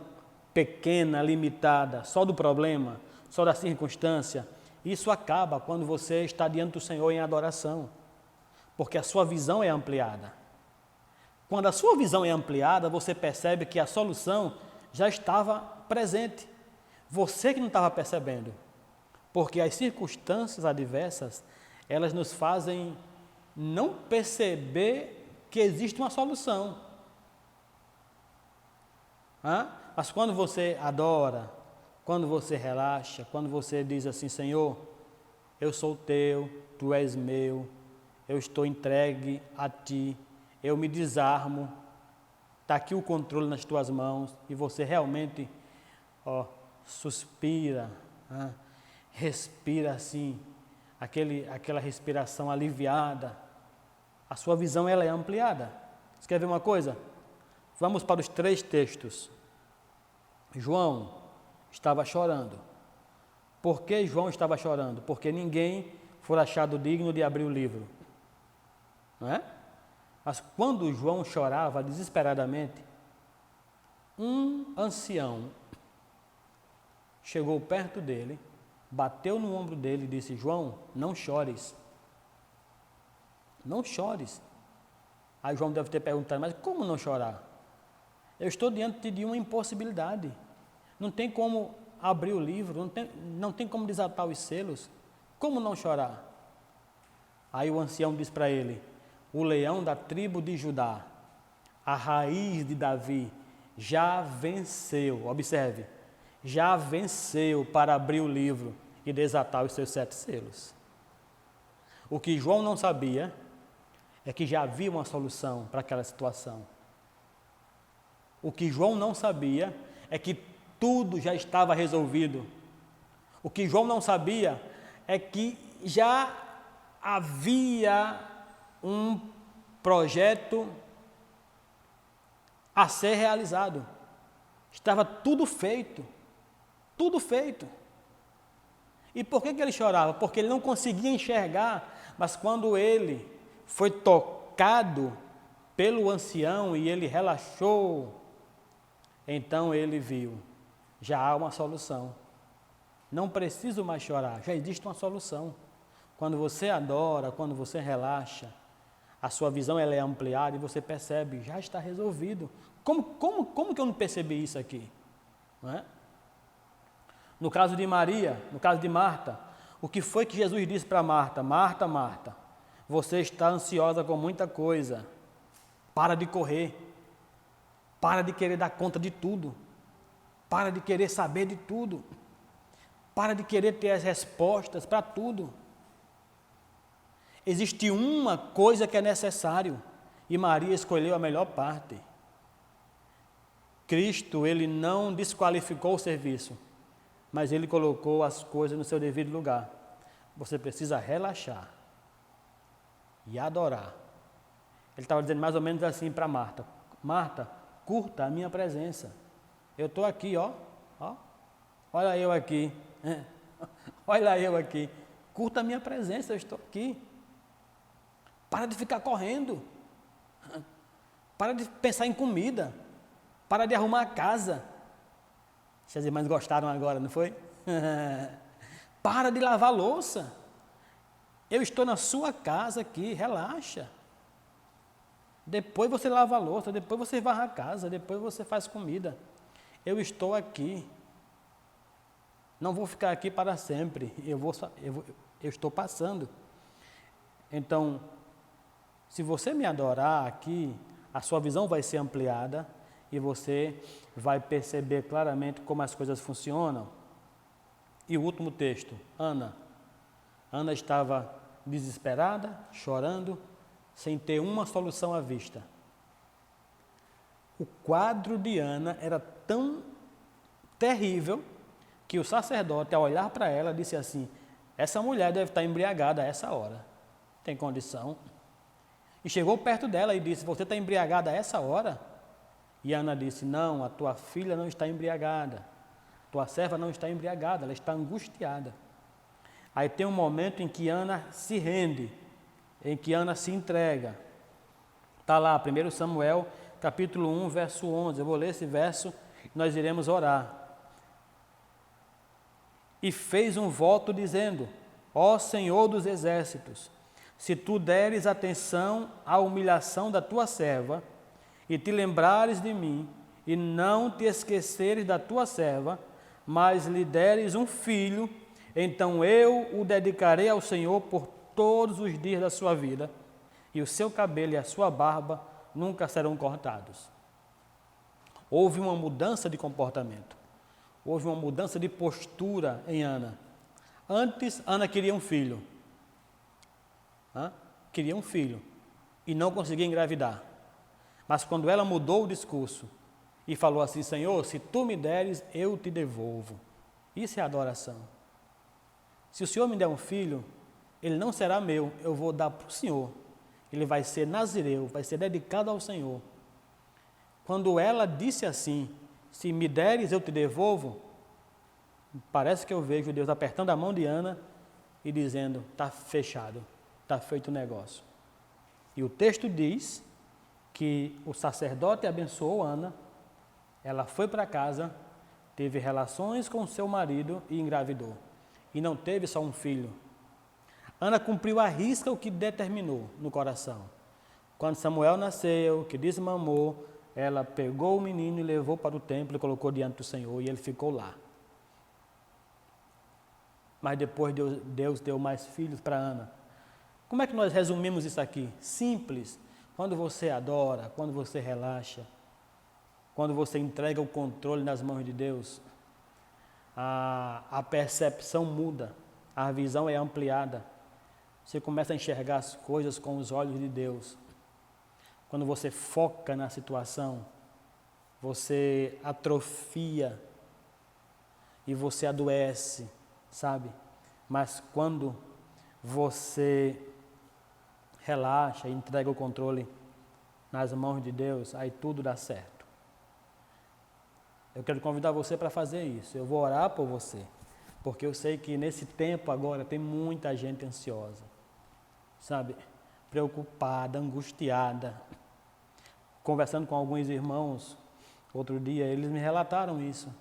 pequena, limitada, só do problema, só da circunstância, isso acaba quando você está diante do Senhor em adoração, porque a sua visão é ampliada. Quando a sua visão é ampliada, você percebe que a solução já estava presente. Você que não estava percebendo, porque as circunstâncias adversas, elas nos fazem não perceber que existe uma solução. Mas quando você adora, quando você relaxa, quando você diz assim, Senhor, eu sou teu, tu és meu, eu estou entregue a ti, eu me desarmo, está aqui o controle nas tuas mãos, e você realmente suspira, respira assim, aquela respiração aliviada, a sua visão ela é ampliada. Você quer ver uma coisa? Vamos para os 3 textos. João estava chorando. Por que João estava chorando? Porque ninguém foi achado digno de abrir o livro. Não é? Mas quando João chorava desesperadamente, um ancião chegou perto dele, bateu no ombro dele e disse, João, não chores. Não chores. Aí João deve ter perguntado, mas como não chorar? Eu estou diante de uma impossibilidade. Não tem como abrir o livro, não tem como desatar os selos. Como não chorar? Aí o ancião diz para ele, o leão da tribo de Judá, a raiz de Davi, já venceu, observe, já venceu para abrir o livro e desatar os seus 7 selos. O que João não sabia é que já havia uma solução para aquela situação. O que João não sabia é que tudo já estava resolvido. O que João não sabia é que já havia um projeto a ser realizado. Estava tudo feito. Tudo feito. E por que ele chorava? Porque ele não conseguia enxergar, mas quando ele foi tocado pelo ancião e ele relaxou, então ele viu, já há uma solução. Não preciso mais chorar, já existe uma solução. Quando você adora, quando você relaxa, a sua visão ela é ampliada e você percebe, já está resolvido. Como que eu não percebi isso aqui? Não é? No caso de Maria, no caso de Marta, o que foi que Jesus disse para Marta? Marta, Marta, você está ansiosa com muita coisa. Para de correr. Para de querer dar conta de tudo. Para de querer saber de tudo. Para de querer ter as respostas para tudo. Existe uma coisa que é necessário e Maria escolheu a melhor parte. Cristo, ele não desqualificou o serviço, mas ele colocou as coisas no seu devido lugar. Você precisa relaxar e adorar. Ele estava dizendo mais ou menos assim para Marta, Marta, curta a minha presença. Eu estou aqui, ó, olha eu aqui, olha eu aqui, curta a minha presença, eu estou aqui. Para de ficar correndo, para de pensar em comida, para de arrumar a casa. Se as irmãs gostaram agora, não foi? Para de lavar a louça. Eu estou na sua casa aqui, relaxa. Depois você lava a louça, depois você varre a casa, depois você faz comida. Eu estou aqui. Não vou ficar aqui para sempre. Eu estou passando. Então, se você me adorar aqui, a sua visão vai ser ampliada e você vai perceber claramente como as coisas funcionam. E o último texto, Ana. Ana estava desesperada, chorando, sem ter uma solução à vista. O quadro de Ana era tão terrível que o sacerdote, ao olhar para ela, disse assim, essa mulher deve estar embriagada a essa hora. Tem condição. E chegou perto dela e disse, você está embriagada a essa hora? E Ana disse, não, a tua filha não está embriagada. Tua serva não está embriagada, ela está angustiada. Aí tem um momento em que Ana se rende, em que Ana se entrega. Está lá, 1 Samuel, capítulo 1, verso 11. Eu vou ler esse verso e nós iremos orar. E fez um voto dizendo, ó Senhor dos exércitos, se tu deres atenção à humilhação da tua serva, e te lembrares de mim, e não te esqueceres da tua serva, mas lhe deres um filho, então eu o dedicarei ao Senhor por todos os dias da sua vida, e o seu cabelo e a sua barba nunca serão cortados. Houve uma mudança de comportamento. Houve uma mudança de postura em Ana. Antes, Ana queria um filho. Queria um filho e não conseguia engravidar. Mas quando ela mudou o discurso e falou assim: Senhor, se tu me deres, eu te devolvo. Isso é adoração. Se o Senhor me der um filho, ele não será meu, eu vou dar para o Senhor. Ele vai ser nazireu, vai ser dedicado ao Senhor. Quando ela disse assim: se me deres, eu te devolvo, parece que eu vejo Deus apertando a mão de Ana e dizendo: está fechado, está feito o negócio. E o texto diz que o sacerdote abençoou Ana, ela foi para casa, teve relações com seu marido e engravidou. E não teve só um filho. Ana cumpriu à risca o que determinou no coração. Quando Samuel nasceu, que desmamou, ela pegou o menino e levou para o templo e colocou diante do Senhor, e ele ficou lá. Mas depois Deus deu mais filhos para Ana. Como é que nós resumimos isso aqui? Simples. Quando você adora, quando você relaxa, quando você entrega o controle nas mãos de Deus, a percepção muda, a visão é ampliada. Você começa a enxergar as coisas com os olhos de Deus. Quando você foca na situação, você atrofia e você adoece, sabe? Mas quando você relaxa e entrega o controle nas mãos de Deus, aí tudo dá certo. Eu quero convidar você para fazer isso. Eu vou orar por você, porque eu sei que nesse tempo agora tem muita gente ansiosa, sabe? Preocupada, angustiada. Conversando com alguns irmãos, outro dia, eles me relataram isso.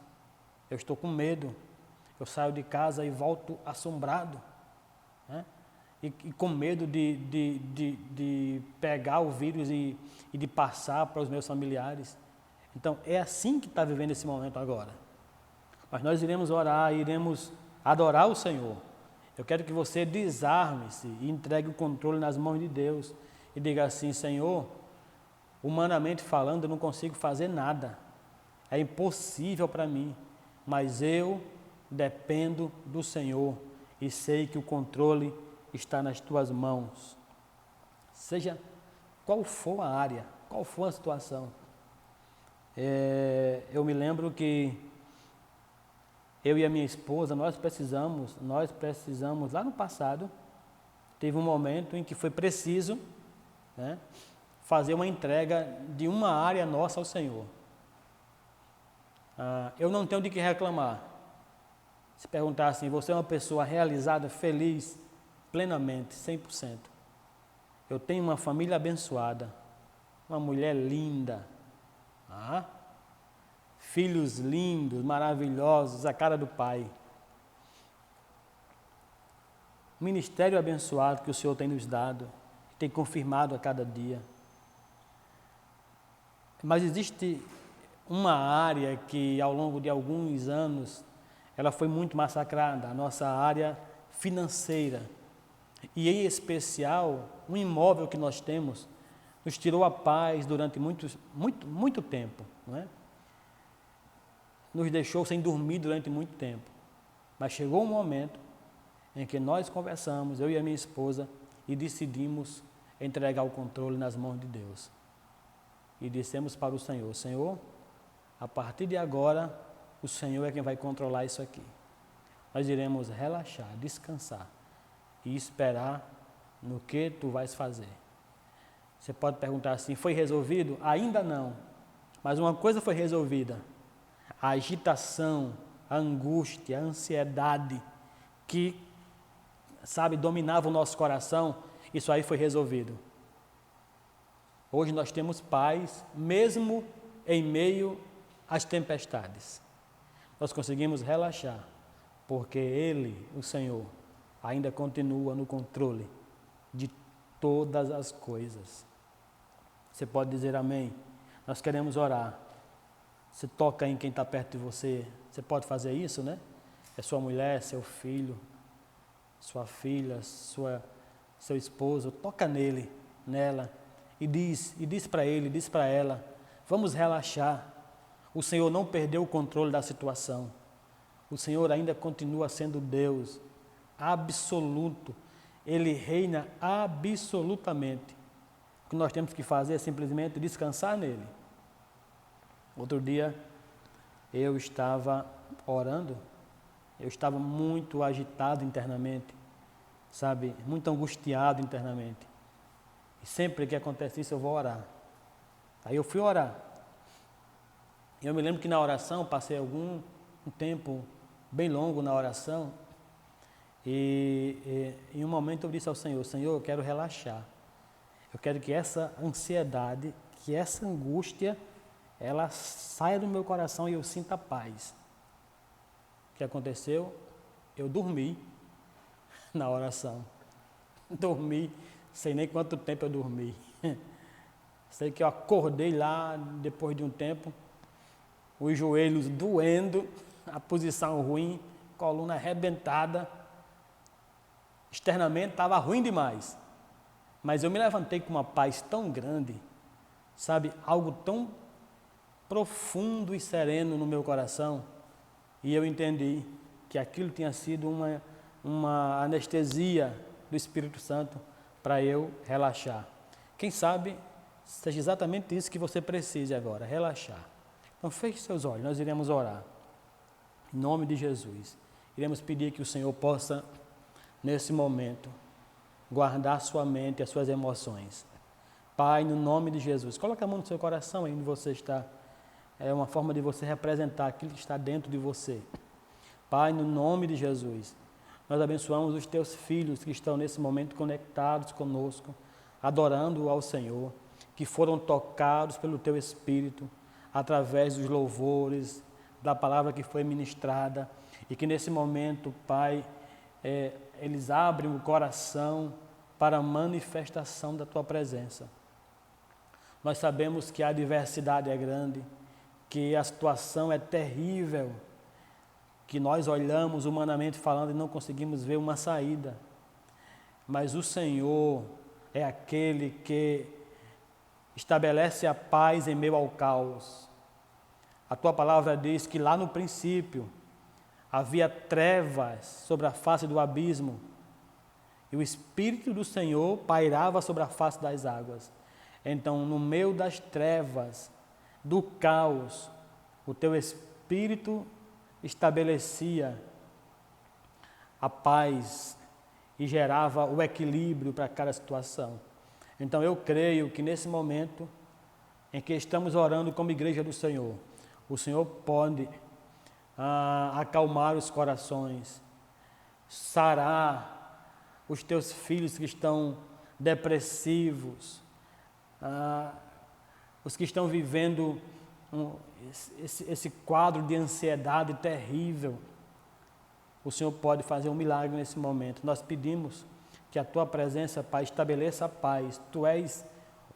Eu estou com medo. Eu saio de casa e volto assombrado, né? E com medo de pegar o vírus e de passar para os meus familiares. Então, é assim que está vivendo esse momento agora. Mas nós iremos orar, iremos adorar o Senhor. Eu quero que você desarme-se e entregue o controle nas mãos de Deus e diga assim: Senhor, humanamente falando, eu não consigo fazer nada. É impossível para mim, mas eu dependo do Senhor e sei que o controle está nas tuas mãos. Seja qual for a área, qual for a situação. Eu me lembro que eu e a minha esposa, nós precisamos, lá no passado, teve um momento em que foi preciso, né, fazer uma entrega de uma área nossa ao Senhor. Eu não tenho de que reclamar. Se perguntar assim, você é uma pessoa realizada, feliz, plenamente, 100%. Eu tenho uma família abençoada, uma mulher linda, filhos lindos, maravilhosos, a cara do Pai. Ministério abençoado que o Senhor tem nos dado, tem confirmado a cada dia. Mas existe uma área que ao longo de alguns anos ela foi muito massacrada, a nossa área financeira. E em especial, um imóvel que nós temos nos tirou a paz durante muito tempo, não é? Nos deixou sem dormir durante muito tempo. Mas chegou um momento em que nós conversamos, eu e a minha esposa, e decidimos entregar o controle nas mãos de Deus. E dissemos para o Senhor: Senhor, a partir de agora, o Senhor é quem vai controlar isso aqui. Nós iremos relaxar, descansar e esperar no que tu vais fazer. Você pode perguntar assim: foi resolvido? Ainda não. Mas uma coisa foi resolvida: a agitação, a angústia, a ansiedade que, dominava o nosso coração, isso aí foi resolvido. Hoje nós temos paz, mesmo em meio às tempestades. Nós conseguimos relaxar, porque Ele, o Senhor, ainda continua no controle de todas as coisas. Você pode dizer amém? Nós queremos orar. Você toca em quem está perto de você. Você pode fazer isso, né? É sua mulher, seu filho, sua filha, seu esposo. Toca nele nela e diz para ele, diz para ela, vamos relaxar. O Senhor não perdeu o controle da situação. O Senhor ainda continua sendo Deus absoluto. Ele reina absolutamente. O que nós temos que fazer é simplesmente descansar nele. Outro dia eu estava orando, eu estava muito agitado internamente, sabe, muito angustiado internamente. E sempre que acontece isso eu vou orar. Aí eu fui orar. Eu me lembro que na oração, passei um tempo bem longo na oração, e em um momento eu disse ao Senhor, Senhor, eu quero relaxar. Eu quero que essa ansiedade, que essa angústia, ela saia do meu coração e eu sinta paz. O que aconteceu? Eu dormi na oração. Dormi, sei nem quanto tempo eu dormi. Sei que eu acordei lá depois de um tempo, os joelhos doendo, a posição ruim, coluna arrebentada. Externamente estava ruim demais. Mas eu me levantei com uma paz tão grande, sabe, algo tão profundo e sereno no meu coração, e eu entendi que aquilo tinha sido uma anestesia do Espírito Santo para eu relaxar. Quem sabe seja exatamente isso que você precise agora, relaxar. Então feche seus olhos, nós iremos orar. Em nome de Jesus, iremos pedir que o Senhor possa, nesse momento, guardar sua mente e as suas emoções. Pai, no nome de Jesus, coloque a mão no seu coração aí onde você está. É uma forma de você representar aquilo que está dentro de você. Pai, no nome de Jesus, nós abençoamos os teus filhos que estão nesse momento conectados conosco, adorando ao Senhor, que foram tocados pelo teu Espírito, através dos louvores, da palavra que foi ministrada, e que nesse momento, Pai, eles abrem o coração para a manifestação da tua presença. Nós sabemos que a adversidade é grande, que a situação é terrível, que nós olhamos humanamente falando e não conseguimos ver uma saída. Mas o Senhor é aquele que estabelece a paz em meio ao caos. A tua palavra diz que lá no princípio havia trevas sobre a face do abismo e o Espírito do Senhor pairava sobre a face das águas. Então, no meio das trevas, do caos, o teu Espírito estabelecia a paz e gerava o equilíbrio para cada situação. Então eu creio que nesse momento em que estamos orando como igreja do Senhor, o Senhor pode acalmar os corações, sarar os teus filhos que estão depressivos, os que estão vivendo esse quadro de ansiedade terrível. O Senhor pode fazer um milagre nesse momento. Nós pedimos que a tua presença, Pai, estabeleça a paz. Tu és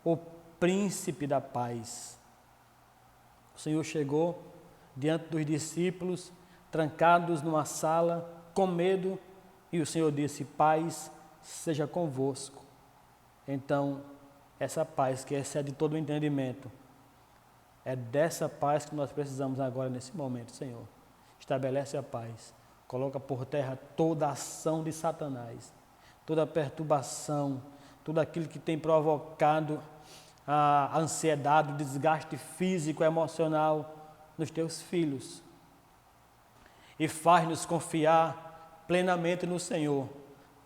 o príncipe da paz. O Senhor chegou diante dos discípulos, trancados numa sala, com medo, e o Senhor disse, paz seja convosco. Então, essa paz que excede todo o entendimento, é dessa paz que nós precisamos agora nesse momento, Senhor. Estabelece a paz. Coloca por terra toda a ação de Satanás, toda a perturbação, tudo aquilo que tem provocado a ansiedade, o desgaste físico, emocional nos teus filhos. E faz-nos confiar plenamente no Senhor.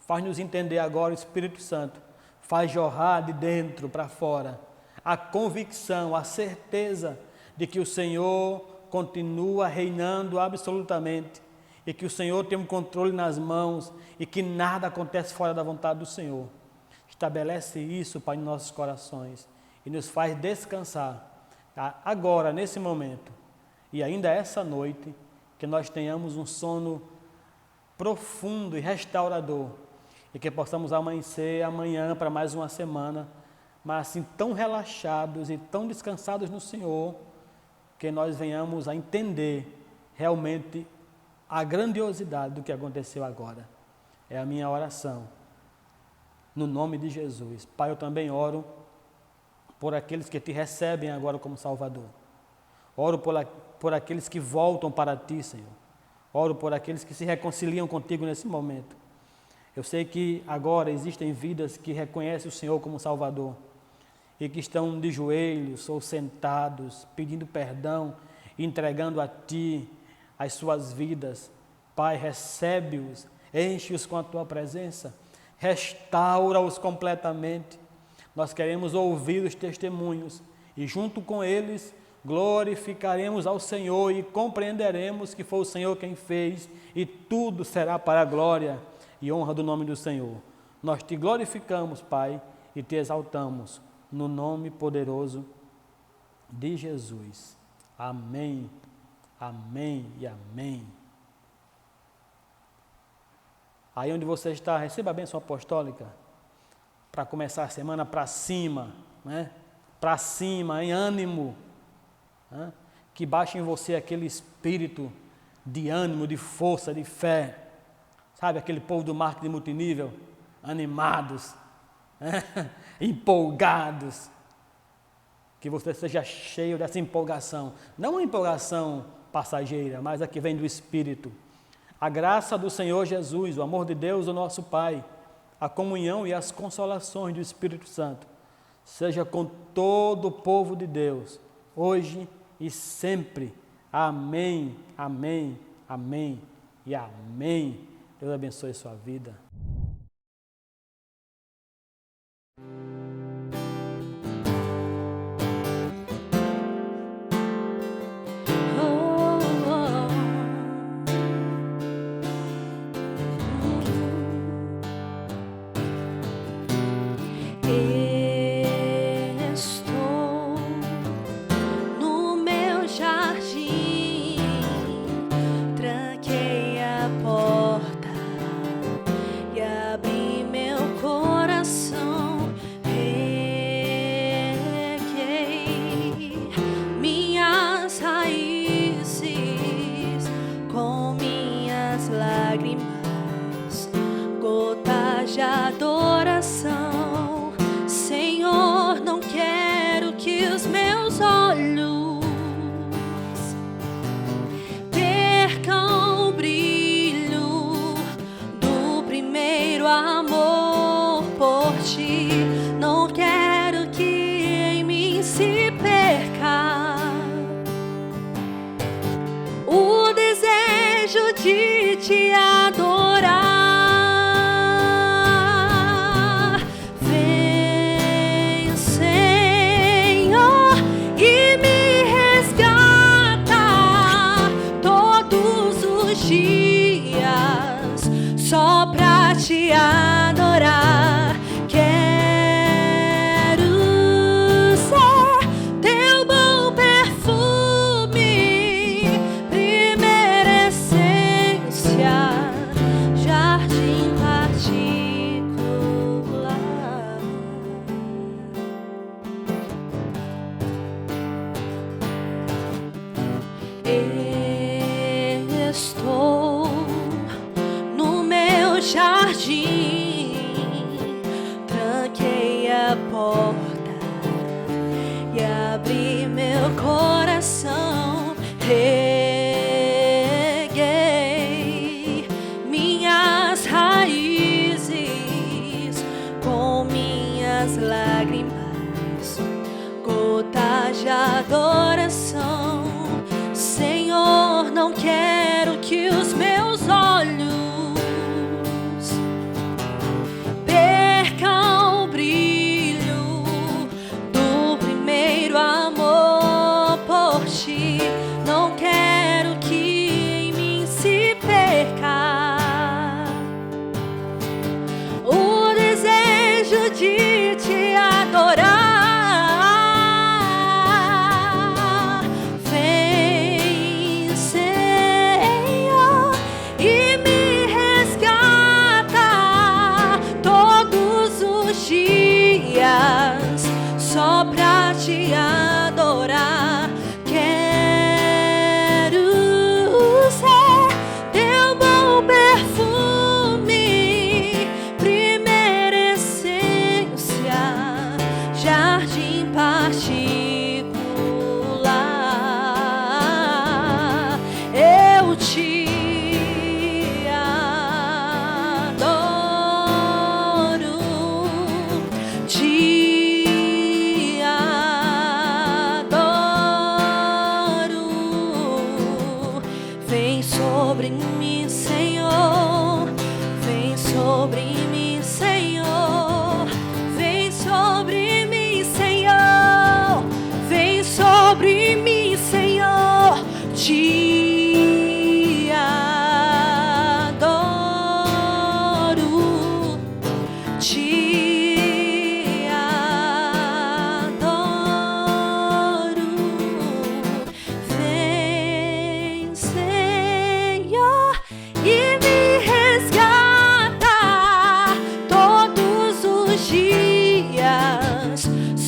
Faz-nos entender agora o Espírito Santo. Faz jorrar de dentro para fora a convicção, a certeza de que o Senhor continua reinando absolutamente e que o Senhor tem um controle nas mãos e que nada acontece fora da vontade do Senhor. Estabelece isso, Pai, em nossos corações e nos faz descansar agora, nesse momento, e ainda essa noite, que nós tenhamos um sono profundo e restaurador e que possamos amanhecer amanhã para mais uma semana, mas assim tão relaxados e tão descansados no Senhor, que nós venhamos a entender realmente a grandiosidade do que aconteceu agora. É a minha oração. no nome de Jesus. Pai, eu também oro por aqueles que te recebem agora como Salvador. Oro por aqueles que voltam para ti, Senhor. Oro por aqueles que se reconciliam contigo nesse momento. Eu sei que agora existem vidas que reconhecem o Senhor como Salvador e que estão de joelhos ou sentados, pedindo perdão, entregando a ti as suas vidas. Pai, recebe-os, enche-os com a tua presença, restaura-os completamente. Nós queremos ouvir os testemunhos e junto com eles glorificaremos ao Senhor e compreenderemos que foi o Senhor quem fez e tudo será para a glória e honra do nome do Senhor. Nós te glorificamos, Pai, e te exaltamos no nome poderoso de Jesus. Amém, amém e amém. Aí onde você está, receba a bênção apostólica para começar a semana para cima, né? Para cima, em ânimo, né? Que baixe em você aquele espírito de ânimo, de força, de fé. Sabe, aquele povo do marketing multinível, animados, né? Empolgados. Que você seja cheio dessa empolgação. Não uma empolgação passageira, mas a que vem do Espírito. A graça do Senhor Jesus, o amor de Deus, o nosso Pai, a comunhão e as consolações do Espírito Santo, seja com todo o povo de Deus, hoje e sempre. Amém, amém, amém e amém. Deus abençoe a sua vida.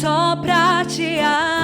só pra te adorar.